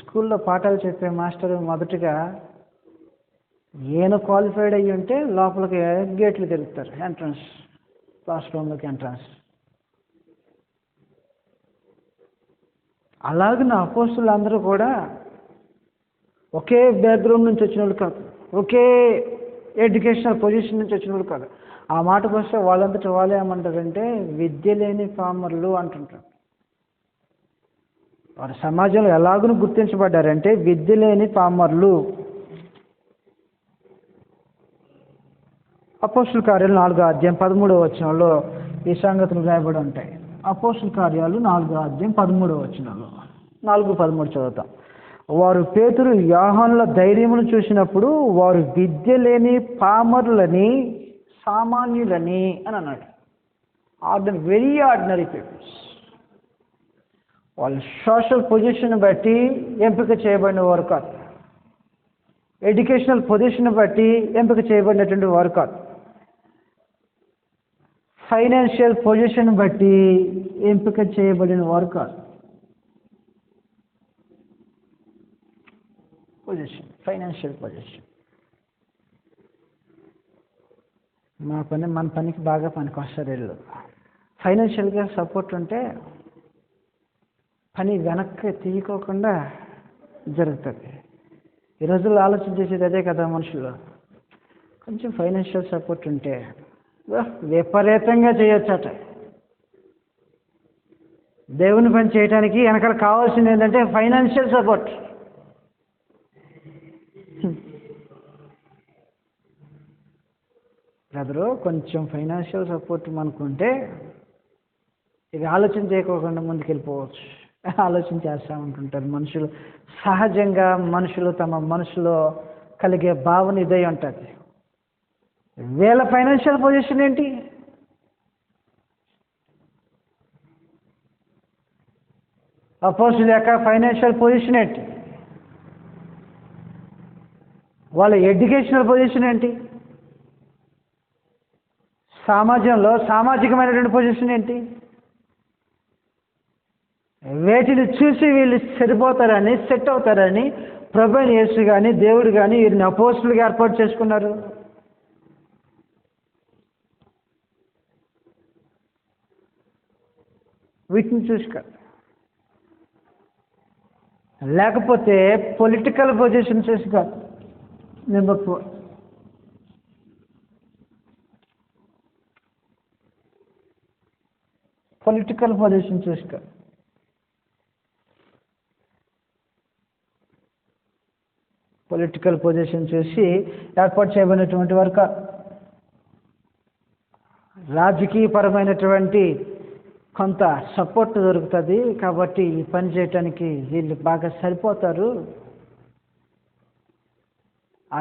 స్కూల్లో పాఠాలు చెప్పే మాస్టర్ మొదటిగా ఈయన క్వాలిఫైడ్ అయ్యి ఉంటే లోపలికి గేట్లు తిరుగుతారు, ఎంట్రన్స్, క్లాస్ రూమ్లోకి ఎంట్రన్స్. అలాగే నా అపోస్తులు అందరూ కూడా ఒకే బ్యాక్గ్రౌండ్ నుంచి వచ్చిన వాళ్ళు కాదు, ఒకే ఎడ్యుకేషనల్ పొజిషన్ నుంచి వచ్చిన వాళ్ళు కాదు. ఆ మాటకు వస్తే వాళ్ళంతటా వాళ్ళే ఏమంటారంటే విద్య లేని పామరులు అంటుంటారు. వారు సమాజంలో ఎలాగూ గుర్తించబడ్డారంటే విద్య లేని పామరులు. అపోస్తుల కార్యాలు 4వ అధ్యాయం 13వ వచనంలో ఈ సంగతులు రాయబడి ఉంటాయి. అపోస్తుల కార్యాలు 4వ అధ్యాయం 13వ వచనంలో 4:13 చదువుతాం. వారు పేతురు యోహానుల ధైర్యమును చూసినప్పుడు వారు విద్య లేని పామరులని సామాన్యులని అని అన్నాడు. Very ordinary peoples. వాళ్ళ సోషల్ పొజిషన్ బట్టి ఎంపిక చేయబడిన వారు కాదు, ఎడ్యుకేషనల్ పొజిషన్ బట్టి ఎంపిక చేయబడినటువంటి వారు కాదు, ఫైనాన్షియల్ పొజిషన్ బట్టి ఎంపిక చేయబడిన వారు కాదు. Position, financial position. మన పనికి బాగా పనికి వస్తారు వీళ్ళు. ఫైనాన్షియల్గా సపోర్ట్ ఉంటే పని వెనక్కి తీయకోకుండా జరుగుతుంది. ఈ రోజుల్లో ఆలోచన చేసేది అదే కదా మనుషులు. కొంచెం ఫైనాన్షియల్ సపోర్ట్ ఉంటే విపరీతంగా చేయొచ్చట. దేవుని పని చేయడానికి వెనకాల కావాల్సింది ఏంటంటే ఫైనాన్షియల్ సపోర్ట్. బ్రదరు, కొంచెం ఫైనాన్షియల్ సపోర్ట్ మనకుంటే ఇక ఆలోచన చేయకోకుండా ముందుకెళ్ళిపోవచ్చు. ఆలోచన చేస్తూ ఉంటుంటారు మనుషులు. సహజంగా మనుషులు తమ మనసులో కలిగే భావన ఇదే ఉంటుంది. వీళ్ళ ఫైనాన్షియల్ పొజిషన్ ఏంటి? అపోస్తుల యొక్క ఫైనాన్షియల్ పొజిషన్ ఏంటి? వాళ్ళ ఎడ్యుకేషనల్ పొజిషన్ ఏంటి? సమాజంలో సామాజికమైనటువంటి పొజిషన్ ఏంటి? వేటిని చూసి వీళ్ళు సరిపోతారని, సెట్ అవుతారని ప్రభువైన యేసు కానీ దేవుడు కానీ వీరిని అపోస్తులుగా ఏర్పాటు చేసుకున్నారు. వీటిని చూసి కాదు. లేకపోతే పొలిటికల్ పొజిషన్ చూసి కాదు. నెంబర్ 4, పొలిటికల్ పొజిషన్ చూసి కాదు. పొలిటికల్ పొజిషన్ చూసి ఏర్పాటు చేయబడినటువంటి వారు కాదు. రాజకీయపరమైనటువంటి కొంత సపోర్ట్ దొరుకుతుంది కాబట్టి ఈ పని చేయటానికి వీళ్ళు బాగా సరిపోతారు,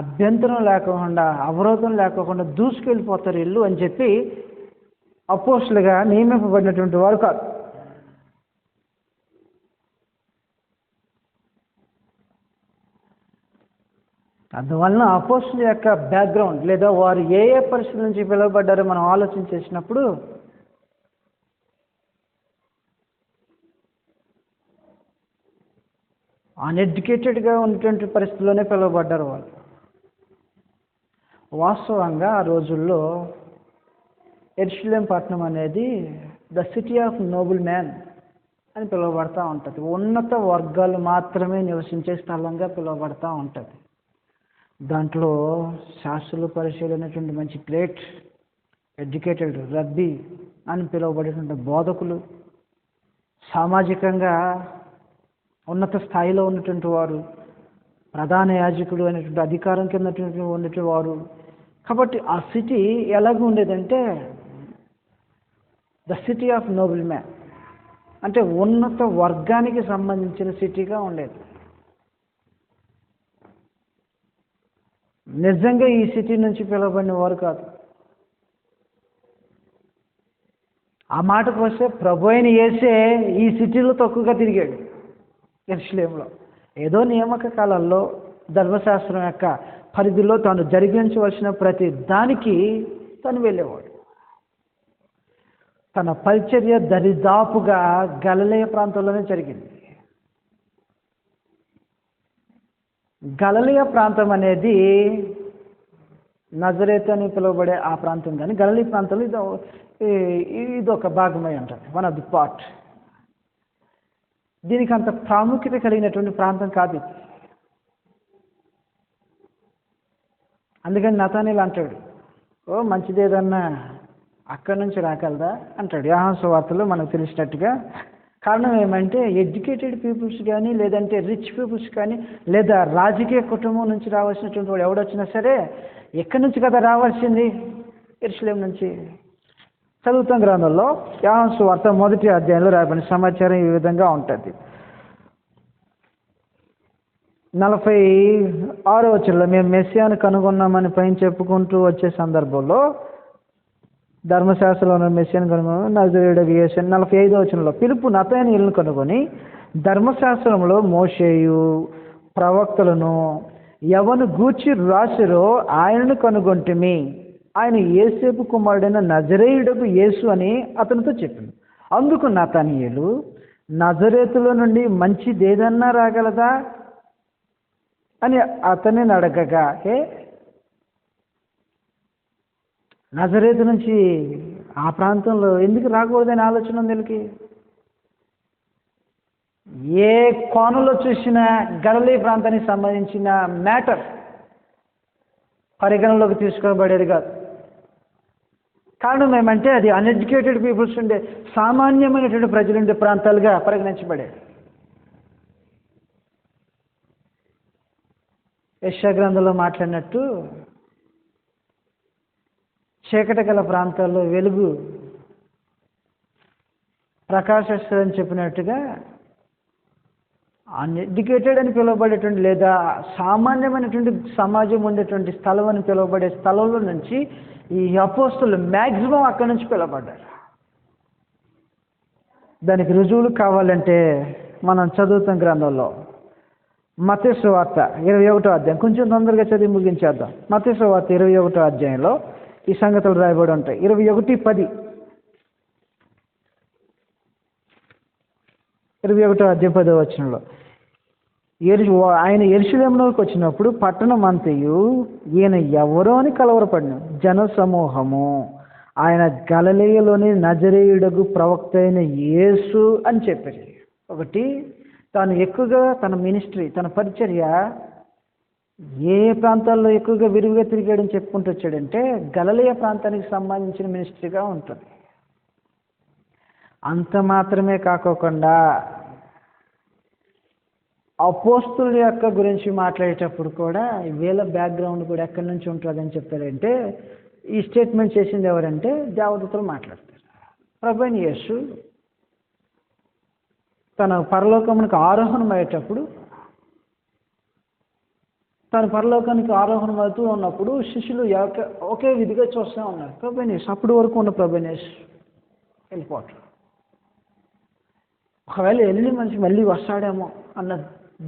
అభ్యంతరం లేకుండా, అవరోధం లేకుండా దూసుకెళ్ళిపోతారు వీళ్ళు అని చెప్పి అపోస్తులుగా నియమింపబడినటువంటి వారు కాదు. అందువలన అపోస్తుల యొక్క బ్యాక్గ్రౌండ్ లేదా వారు ఏ ఏ పరిస్థితుల నుంచి పిలువబడ్డారో మనం ఆలోచన చేసినప్పుడు అన్ఎడ్యుకేటెడ్గా ఉన్నటువంటి పరిస్థితుల్లోనే పిలువబడ్డారు వాళ్ళు. వాస్తవంగా ఆ రోజుల్లో యెరూషలేం పట్టణం అనేది the city of noble man అని పిలువబడతా ఉంటుంది. ఉన్నత వర్గాలు మాత్రమే నివసించే స్థలంగా పిలువబడతా ఉంటుంది. దాంట్లో శాస్త్రులు పరిశీలనటువంటి మంచి గ్రేట్ ఎడ్యుకేటెడ్ రబ్బీ అని పిలువబడేటువంటి బోధకులు, సామాజికంగా ఉన్నత స్థాయిలో ఉన్నటువంటి వారు, ప్రధాన యాజకుడు అనేటువంటి అధికారం కింద ఉన్నటువంటి వారు. కాబట్టి ఆ సిటీ ఎలాగ ఉండేదంటే the city of noble man, అంటే ఉన్నత వర్గానికి సంబంధించిన సిటీగా ఉండేది. నిజంగా ఈ సిటీ నుంచి పిలువబడిన వారు కాదు. ఆ మాటకు వస్తే ప్రభు అయిన యేసే ఈ సిటీలో తక్కువగా తిరిగాడు. యెరూషలేంలో ఏదో నియామక కాలంలో ధర్మశాస్త్రం యొక్క పరిధిలో తాను జరిగించవలసిన ప్రతి దానికి తను వెళ్ళేవాడు. తన పరిచర్య దరిదాపుగా గలిలయ ప్రాంతంలోనే జరిగింది. గలిలయ ప్రాంతం అనేది నజరేతు అని పిలువబడే ఆ ప్రాంతం, కానీ గలిలయ ప్రాంతంలో ఇది ఒక భాగమై ఉంటుంది, వన్ ఆఫ్ ది పార్ట్. దీనికి అంత ప్రాముఖ్యత కలిగినటువంటి ప్రాంతం కాదు ఇది. అందుకని నతానీయులు అంటాడు, ఓ మంచిది ఏదన్నా అక్కడి నుంచి రాగలదా అంటాడు యోహాను సువార్తలో మనకు తెలిసినట్టుగా. కారణం ఏమంటే ఎడ్యుకేటెడ్ పీపుల్స్ కానీ లేదంటే రిచ్ పీపుల్స్ కానీ లేదా రాజకీయ కుటుంబం నుంచి రావాల్సినటువంటి వాడు ఎవడొచ్చినా సరే ఎక్కడి నుంచి కదా రావాల్సింది, యెరూషలేం నుంచి. చదువుతాం గ్రంథంలో యోహాను సువార్త 1వ అధ్యాయంలో రాయబడిన సమాచారం ఈ విధంగా ఉంటుంది. 46వ వచనంలో మేము మెస్సియాను కనుగొన్నామని పైన చెప్పుకుంటూ వచ్చే సందర్భంలో ధర్మశాస్త్రంలో ఉన్న మెస్సియాను కనుగొని నజరేయుడగు యేసు 45వ వచనంలో పిలుపు నతనయేలును కనుగొని ధర్మశాస్త్రంలో మోషేయు ప్రవక్తలను ఎవను గూర్చి రాసిరో ఆయనను కనుగొంటిమి, ఆయన యేసేపు కుమారుడైన నజరేయుడగు యేసు అని అతనితో చెప్పింది. అందుకు నతనయేలు నజరేతులో నుండి మంచిదేదన్నా రాగలదా అని అతనిని అడగగా, నజరేతు నుంచి ఆ ప్రాంతంలో ఎందుకు రాకూడదని ఆలోచన ఉంది వీళ్ళకి. ఏ కోణంలో చూసినా గలిలయ ప్రాంతానికి సంబంధించిన మ్యాటర్ పరిగణలోకి తీసుకోబడేది కాదు. కారణం ఏమంటే అది అన్ఎడ్యుకేటెడ్ పీపుల్స్ ఉండే సామాన్యమైనటువంటి ప్రజలు ఉండే ప్రాంతాలుగా పరిగణించబడేది. యెషయా గ్రంథంలో మాట్లాడినట్టు చీకటి గల ప్రాంతాల్లో వెలుగు ప్రకాశిస్తుందని చెప్పినట్టుగా అన్ఎడ్యుకేటెడ్ అని పిలువబడేటువంటి లేదా సామాన్యమైనటువంటి సమాజం ఉండేటువంటి స్థలం అని పిలువబడే స్థలంలో నుంచి ఈ అపోస్తులు మ్యాక్సిమం అక్కడి నుంచి పిలువబడ్డారు. దానికి రుజువులు కావాలంటే మనం చదువుతాం గ్రంథంలో మత్తయి సువార్త 21వ అధ్యాయం. కొంచెం తొందరగా చదివి ముగించేద్దాం. మత్తయి సువార్త 21వ అధ్యాయంలో ఈ సంగతులు రాయబడి ఉంటాయి. 21:10 21వ అధ్యాయం 10వ వచనంలో ఆయన యెరూషలేములోకి వచ్చినప్పుడు పట్టణం అంతయు ఈయన ఎవరో అని కలవరపడిన జన సమూహము ఆయన గలిలయలోని నజరేయుడగు ప్రవక్త అయిన యేసు అని చెప్పారు. ఒకటి, తాను ఎక్కువగా తన మినిస్ట్రీ తన పరిచర్య ఏ ప్రాంతాల్లో ఎక్కువగా విరివిగా తిరిగాడని చెప్పుకుంటూ వచ్చాడంటే గలిలయ ప్రాంతానికి సంబంధించిన మినిస్ట్రీగా ఉంటుంది. అంత మాత్రమే కాకోకుండా అపోస్తుల యొక్క గురించి మాట్లాడేటప్పుడు కూడా వీళ్ళ బ్యాక్గ్రౌండ్ కూడా ఎక్కడి నుంచి ఉంటుందని చెప్పారంటే ఈ స్టేట్మెంట్ చేసింది ఎవరంటే దేవదూతలు మాట్లాడతారు. ప్రభువైన యేసు తన పరలోకమునికి ఆరోహణం అయ్యేటప్పుడు తన పరలోకానికి ఆరోహణం అవుతూ ఉన్నప్పుడు శిష్యులు ఒకే విధిగా చూస్తూ ఉన్నారు. ప్రభువైన యేసు అప్పటి వరకు ఉన్న ప్రభువైన యేసు వెళ్ళిపోవటం, ఒకవేళ వెళ్ళి మనిషి మళ్ళీ వస్తాడేమో అన్న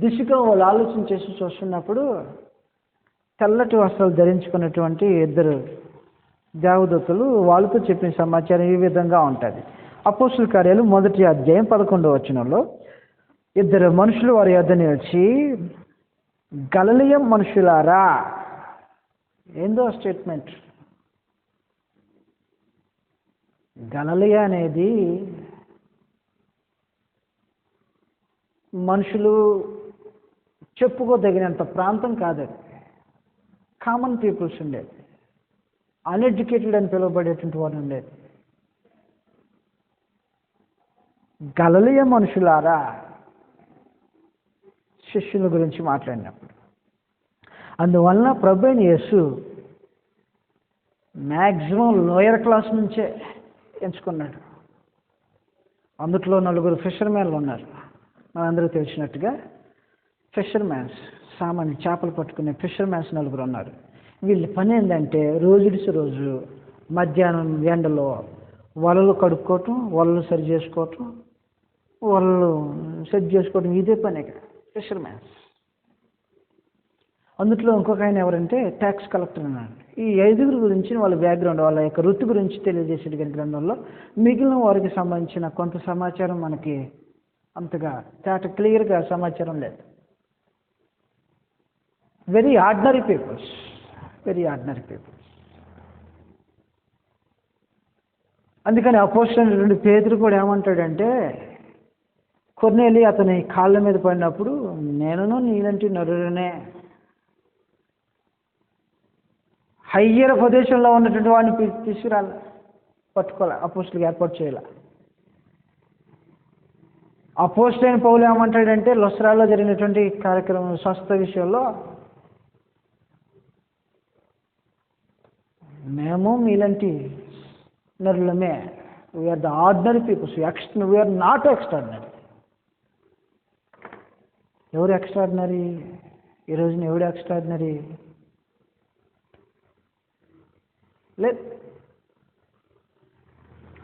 దిశగా వాళ్ళు ఆలోచన చేసి చూస్తున్నప్పుడు తెల్లటి వస్త్రాలు ధరించుకున్నటువంటి ఇద్దరు దేవదూతలు వాళ్ళతో చెప్పిన సమాచారం ఈ విధంగా ఉంటుంది. అపోస్తుల కార్యాలు 1వ అధ్యాయం 11వ వచనంలో ఇద్దరు మనుషులు వారి యొద్ద నిలిచి గలిలయ మనుషులారా, ఏందో స్టేట్మెంట్. గలిలయ అనేది మనుషులు చెప్పుకోదగినంత ప్రాంతం కాదు. కామన్ పీపుల్స్ ఉండేది, అన్ఎడ్యుకేటెడ్ అని పిలువబడేటువంటి వారు ఉండేది. గలిలయ మనుషులారా శిష్యుల గురించి మాట్లాడినప్పుడు అందువలన ప్రభువైన యేసు మ్యాక్సిమం లోయర్ క్లాస్ నుంచే ఎంచుకున్నాడు. అందుట్లో 4 ఫిషర్మెన్లు ఉన్నారు. మనందరూ తెలిసినట్టుగా ఫిషర్మ్యాన్స్, సామాన్య చేపలు పట్టుకునే ఫిషర్మ్యాన్స్ 4 ఉన్నారు. వీళ్ళ పని ఏంటంటే రోజుడిసి రోజు మధ్యాహ్నం ఎండలో వలలు కడుక్కోవటం, వలలు సరి చేసుకోవటం, వలలు సెట్ చేసుకోవటం, ఇదే పని ఫిషర్మ్యాన్స్. అందుట్లో ఇంకొక ఆయన ఎవరంటే ట్యాక్స్ కలెక్టర్ అన్నాడు. ఈ 5 గురించి వాళ్ళ బ్యాక్గ్రౌండ్, వాళ్ళ యొక్క వృత్తి గురించి తెలియజేసేది గ్రంథంలో. మిగిలిన వారికి సంబంధించిన కొంత సమాచారం మనకి అంతగా క్లియర్గా సమాచారం లేదు. Very ordinary peoples. అందుకని అపోస్తలుడైన పేతురు కూడా ఏమంటాడంటే, కొర్నేలి అతని కాళ్ళ మీద పడినప్పుడు నేనును నీలాంటి నరుడనే, హయ్యర్ ప్రదేశంలో ఉన్నటువంటి వాడిని తీసుకురాలి, పట్టుకోవాలి, అపోస్తలుగా ఏర్పాటు చేయాలి. అపోస్తలుడైన పౌలు ఏమంటాడంటే లొస్త్రాలో జరిగినటువంటి కార్యక్రమం స్వస్థ విషయంలో, మేము మీలాంటి నరులమే, we are the ordinary peoples, we are not extraordinary. ఎవరు ఎక్స్ట్రాడినరీ? ఈ రోజున ఎవడు ఎక్స్ట్రాడినరీ లేదు.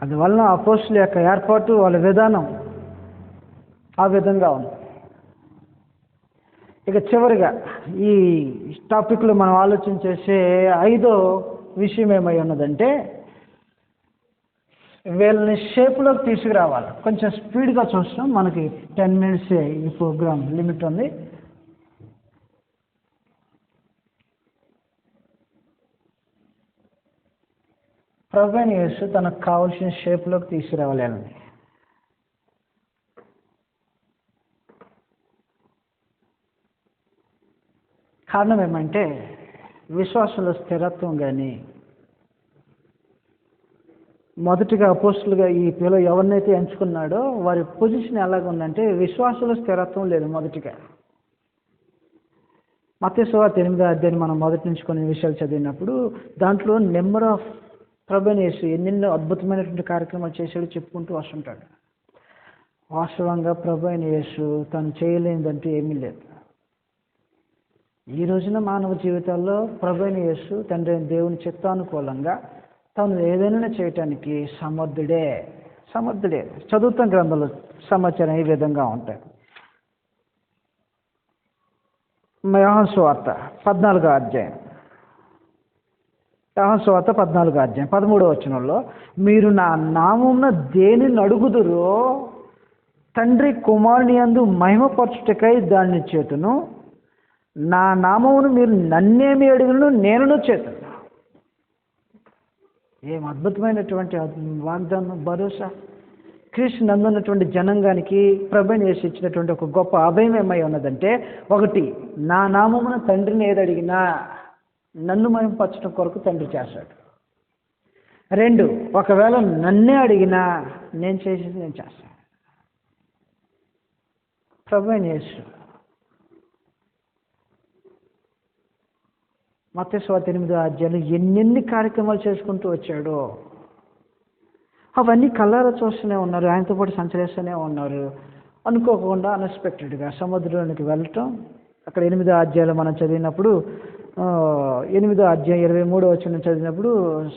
అందువలన అపోస్తుల యొక్క ఏర్పాటు, వాళ్ళ విధానం ఆ విధంగా ఉంది. ఇక చివరిగా ఈ టాపిక్లో మనం ఆలోచన చేసే 5వ విషయం ఏమై ఉన్నదంటే, వీళ్ళని షేప్లోకి తీసుకురావాలి. కొంచెం స్పీడ్గా చూస్తాం, మనకి 10 minutes ఈ ప్రోగ్రామ్ లిమిట్ ఉంది. ప్రభువైన యేసు తనకు కావలసిన షేప్లోకి తీసుకురావాలి. కారణం ఏమంటే, విశ్వాసంలో స్థిరత్వం కానీ, మొదటిగా అపోస్తులుగా ఈ పిల్ల ఎవరినైతే ఎంచుకున్నాడో వారి పొజిషన్ ఎలాగుందంటే, విశ్వాసంలో స్థిరత్వం లేదు. మొదటిగా మత్తయి సువార్త 8వ అధ్యాయం మనం మొదటి నుంచి కొన్ని విషయాలు చదివినప్పుడు, దాంట్లో నెంబర్ ఆఫ్ ప్రభువైన యేసు ఎన్నెన్నో అద్భుతమైనటువంటి కార్యక్రమాలు చేశాడు చెప్పుకుంటూ వస్తుంటాడు. వాస్తవంగా ప్రభువైన యేసు తను చేయలేనిదంటూ ఏమీ లేదు. ఈ రోజున మానవ జీవితాల్లో ప్రభువైన యేసు తండ్రి దేవుని చిత్తానుకూలంగా తాను ఏదైనా చేయటానికి సమర్థుడే. చదువుతాం గ్రంథంలో సమాచారం ఈ విధంగా ఉంటాయి. యోహాను సువార్త 14వ అధ్యాయం 13వ వచనంలో, మీరు నా నామమున దేనిని అడుగుదురో తండ్రి కుమారుని యందు మహిమపరచుటకై దాన్ని చేతును, నా నామమును మీరు నన్నేమి అడుగును నేనును చేతును. ఏం అద్భుతమైనటువంటి వాగ్దానం, భరోసా! క్రీస్తు నందున్నటువంటి జనాంగానికి ప్రభువైన యేసు ఇచ్చినటువంటి ఒక గొప్ప అభయం ఏమై ఉన్నదంటే, 1, నా నామమున తండ్రిని ఏది అడిగినా నన్ను మహిమపరచడం కొరకు తండ్రి చేస్తాడు. 2, ఒకవేళ నన్నే అడిగినా నేను చేసేది నేను చేస్తాను. ప్రభువైన యేసు మత్తయి సువార్త 8వ అధ్యాయంలో ఎన్నెన్ని కార్యక్రమాలు చేసుకుంటూ వచ్చాడో అవన్నీ కళ్ళారా చూస్తూనే ఉన్నారు. ఆయనతో పాటు సంచరిస్తూనే ఉన్నారు. అనుకోకుండా అన్ఎక్స్పెక్టెడ్గా సముద్రంలోనికి వెళ్ళటం. అక్కడ 8వ అధ్యాయంలో మనం చదివినప్పుడు 8వ అధ్యాయం 23వ వచనం చదివినప్పుడు,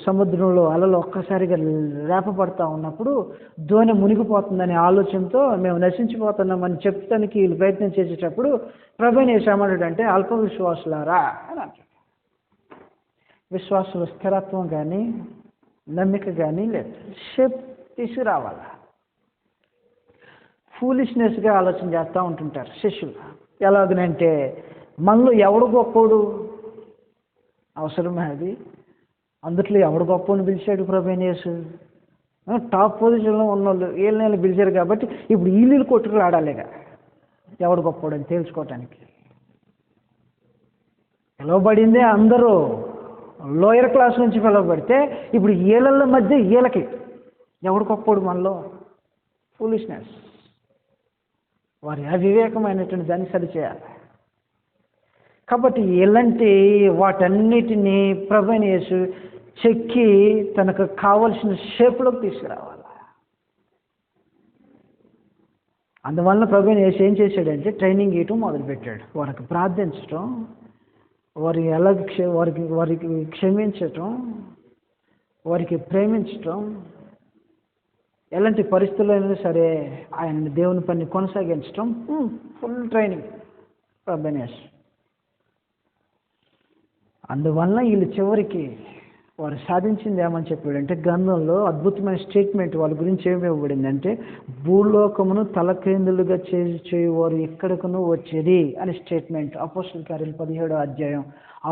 సముద్రంలో అలలు ఒక్కసారిగా రేపబడతా ఉన్నప్పుడు దోణి మునిగిపోతుందనే ఆలోచనతో మేము నశించిపోతున్నామని చెప్తానికి వీళ్ళు ప్రయత్నం చేసేటప్పుడు ప్రభువైన యేసు ఏమంటాడంటే, అల్ప విశ్వాసులారా అని అంటాడు. విశ్వాసంలో స్థిరత్వం కానీ నమ్మిక కానీ లేదు. షేప్ తీసుకురావాలా. ఫూలిష్నెస్గా ఆలోచన చేస్తూ ఉంటుంటారు శిష్యులు. ఎలాగనంటే, మనలో ఎవడు గొప్పోడు అవసరమే అది. అందుట్లో ఎవడు గొప్పని పిలిచాడు ప్రభువైన యేసు? టాప్ పొజిషన్లో ఉన్నోళ్ళు వీళ్ళని పిలిచారు కాబట్టి ఇప్పుడు వీళ్ళు కొట్టుకులు ఆడాలిగా ఎవడు గొప్పోడు అని తేల్చుకోవటానికి. పిలువబడిందే అందరూ లోయర్ క్లాస్ నుంచి పిలువబడితే ఇప్పుడు వీళ్ళ మధ్య వీళ్ళకి ఎవడు గొప్పోడు మనలో? ఫూలిష్నెస్. వారి అవివేకమైనటువంటి దాన్ని సరిచేయాలి. కాబట్టి ఇలాంటి వాటన్నిటినీ ప్రభువైన యేసు చెక్కి తనకు కావలసిన షేప్లోకి తీసుకురావాలి. అందువలన ప్రభువైన యేసు ఏం చేశాడంటే, ట్రైనింగ్ ఇవ్వటం మొదలుపెట్టాడు. వారికి ప్రార్థించటం, వారికి క్షమించటం, వారికి ప్రేమించటం, ఎలాంటి పరిస్థితుల్లో అయినా సరే ఆయన దేవుని పని కొనసాగించటం. ఫుల్ ట్రైనింగ్ ప్రభువైన యేసు. అందువలన వీళ్ళు చివరికి వారు సాధించింది ఏమని చెప్పాడంటే, గ్రంథంలో అద్భుతమైన స్టేట్మెంట్ వాళ్ళ గురించి ఏమి ఇవ్వబడిందంటే, భూలోకమును తలక్రిందులుగా చేయువారు ఎక్కడికను వచ్చేది అని స్టేట్మెంట్. అపోస్తలుల కార్యాలు 17వ అధ్యాయం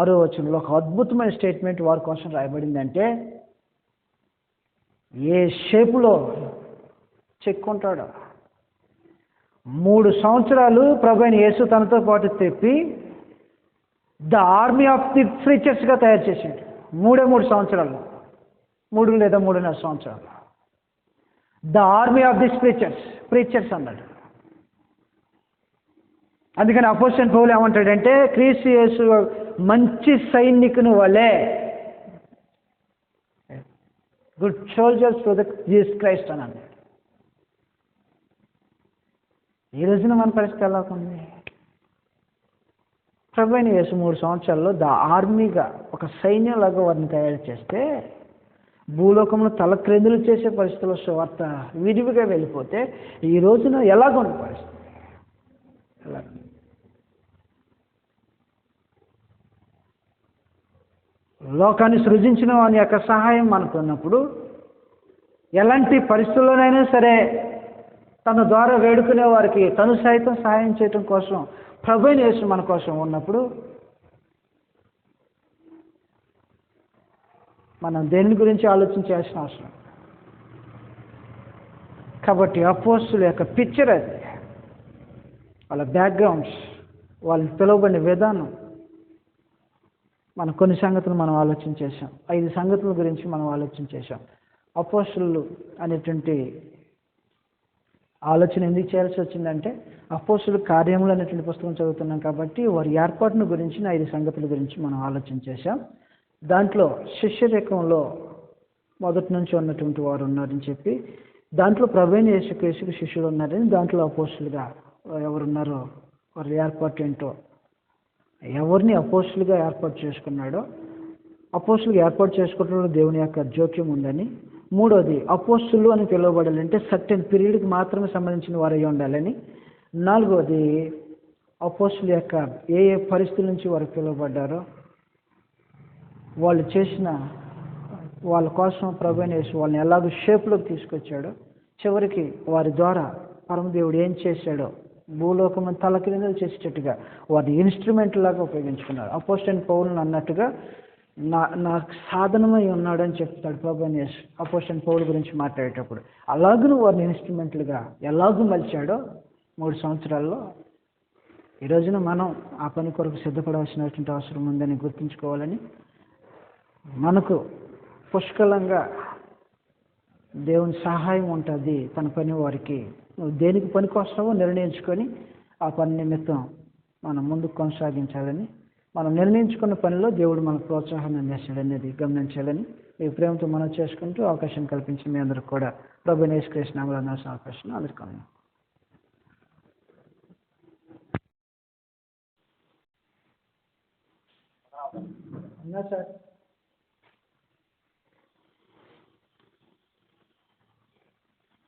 6వ వచనంలో ఒక అద్భుతమైన స్టేట్మెంట్ వారి కోసం రాయబడిందంటే, ఏ షేపులో చెక్కుంటాడో 3 సంవత్సరాలు ప్రభువైన యేసు తనతో పాటు తెప్పి ద ఆర్మీ ఆఫ్ ది ప్రీచర్స్గా తయారు చేశాడు. 3 సంవత్సరాలు, 3 లేదా 3.5 సంవత్సరాలు. The army of the preachers అన్నాడు. అందుకని అపోస్తలుడైన పౌలు ఏమంటాడంటే, క్రీస్తు యేసు మంచి సైనికుని వలె, good soldiers for the Jesus Christ అని అన్నాడు. ఈ రోజున మన పరిస్థితి ఎలా ఉంది? ప్రభు అయిన యేసు 3 సంవత్సరాల్లో ఆర్మీగా ఒక సైన్యంలాగా వారిని తయారు చేస్తే భూలోకంలో తలక్రిందులు చేసే పరిస్థితుల్లో సువార్త విరివిగా వెళ్ళిపోతే ఈ రోజున ఎలాగుంది పరిస్థితి? లోకాన్ని సృజించిన వాని యొక్క సహాయం మనకు ఉన్నప్పుడు ఎలాంటి పరిస్థితుల్లోనైనా సరే తన ద్వారా వేడుకునే వారికి తను సైతం సహాయం చేయటం కోసం ప్రభు అయిన యేసు మన కోసం ఉన్నప్పుడు మనం దేని గురించి ఆలోచించాల్సిన అవసరం. కాబట్టి అపోస్తుల యొక్క పిక్చర్ అది, వాళ్ళ బ్యాక్గ్రౌండ్స్, వాళ్ళని పిలువబడిన విధానం, మనం కొన్ని సంగతులు మనం ఆలోచించేసాం. 5 సంగతుల గురించి మనం ఆలోచించేసాం. అపోస్తులు అనేటువంటి ఆలోచన ఎందుకు చేయాల్సి వచ్చిందంటే అపోస్తుల కార్యములు అనేటువంటి పుస్తకం చదువుతున్నాం కాబట్టి వారి ఏర్పాటును గురించి 5 సంగతుల గురించి మనం ఆలోచించేసాం. దాంట్లో శిష్యరేఖంలో మొదటి నుంచి ఉన్నటువంటి వారు ఉన్నారని చెప్పి, దాంట్లో ప్రభు అయిన యేసుక్రీస్తుకు శిష్యులు ఉన్నారని, దాంట్లో అపోస్తులుగా ఎవరున్నారో వారి ఏర్పాటు ఏంటో, ఎవరిని అపోస్తులుగా ఏర్పాటు చేసుకున్నాడో, అపోస్తులుగా ఏర్పాటు చేసుకోవడంలో దేవుని యొక్క జోక్యం ఉందని, మూడోది అపోస్తులు అని పిలువబడాలంటే సర్టెన్ పీరియడ్కి మాత్రమే సంబంధించిన వారు అయి ఉండాలని, నాలుగోది అపోస్తుల యొక్క ఏ ఏ పరిస్థితుల నుంచి వారు పిలువబడ్డారో, వాళ్ళు చేసిన వాళ్ళ కోసం ప్రభు అయిన యేసు వాళ్ళని ఎలాగో షేప్లోకి తీసుకొచ్చాడో, చివరికి వారి ద్వారా పరమదేవుడు ఏం చేశాడో భూలోకం తలకిందులు చేసేటట్టుగా వారిని ఇన్స్ట్రుమెంట్ లాగా ఉపయోగించుకున్నారు. అపోస్టల్ పౌలుని అన్నట్టుగా నాకు సాధనమై ఉన్నాడని చెప్తాడు ప్రభు అయిన యేసు అపోస్టల్ పౌలు గురించి మాట్లాడేటప్పుడు. అలాగూ వారిని ఇన్స్ట్రుమెంట్లుగా ఎలాగూ మలిచాడో 3 సంవత్సరాల్లో, ఈ రోజున మనం ఆ పని కొరకు సిద్ధపడవలసినటువంటి అవసరం ఉందని గుర్తుంచుకోవాలని, మనకు పుష్కలంగా దేవుని సహాయం ఉంటుంది తన పని వారికి. నువ్వు దేనికి పనికి వస్తావో నిర్ణయించుకొని ఆ పని నిమిత్తం మనం ముందుకు కొనసాగించాలని, మనం నిర్ణయించుకున్న పనిలో దేవుడు మనకు ప్రోత్సాహాన్ని అందిస్తాడనేది గమనించాలని ఈ ప్రేమతో మనం చేసుకుంటూ అవకాశం కల్పించి మీ అందరికి కూడా ప్రభు యేసుక్రీస్తు నామములో అవకాశం అందరికీ సార్.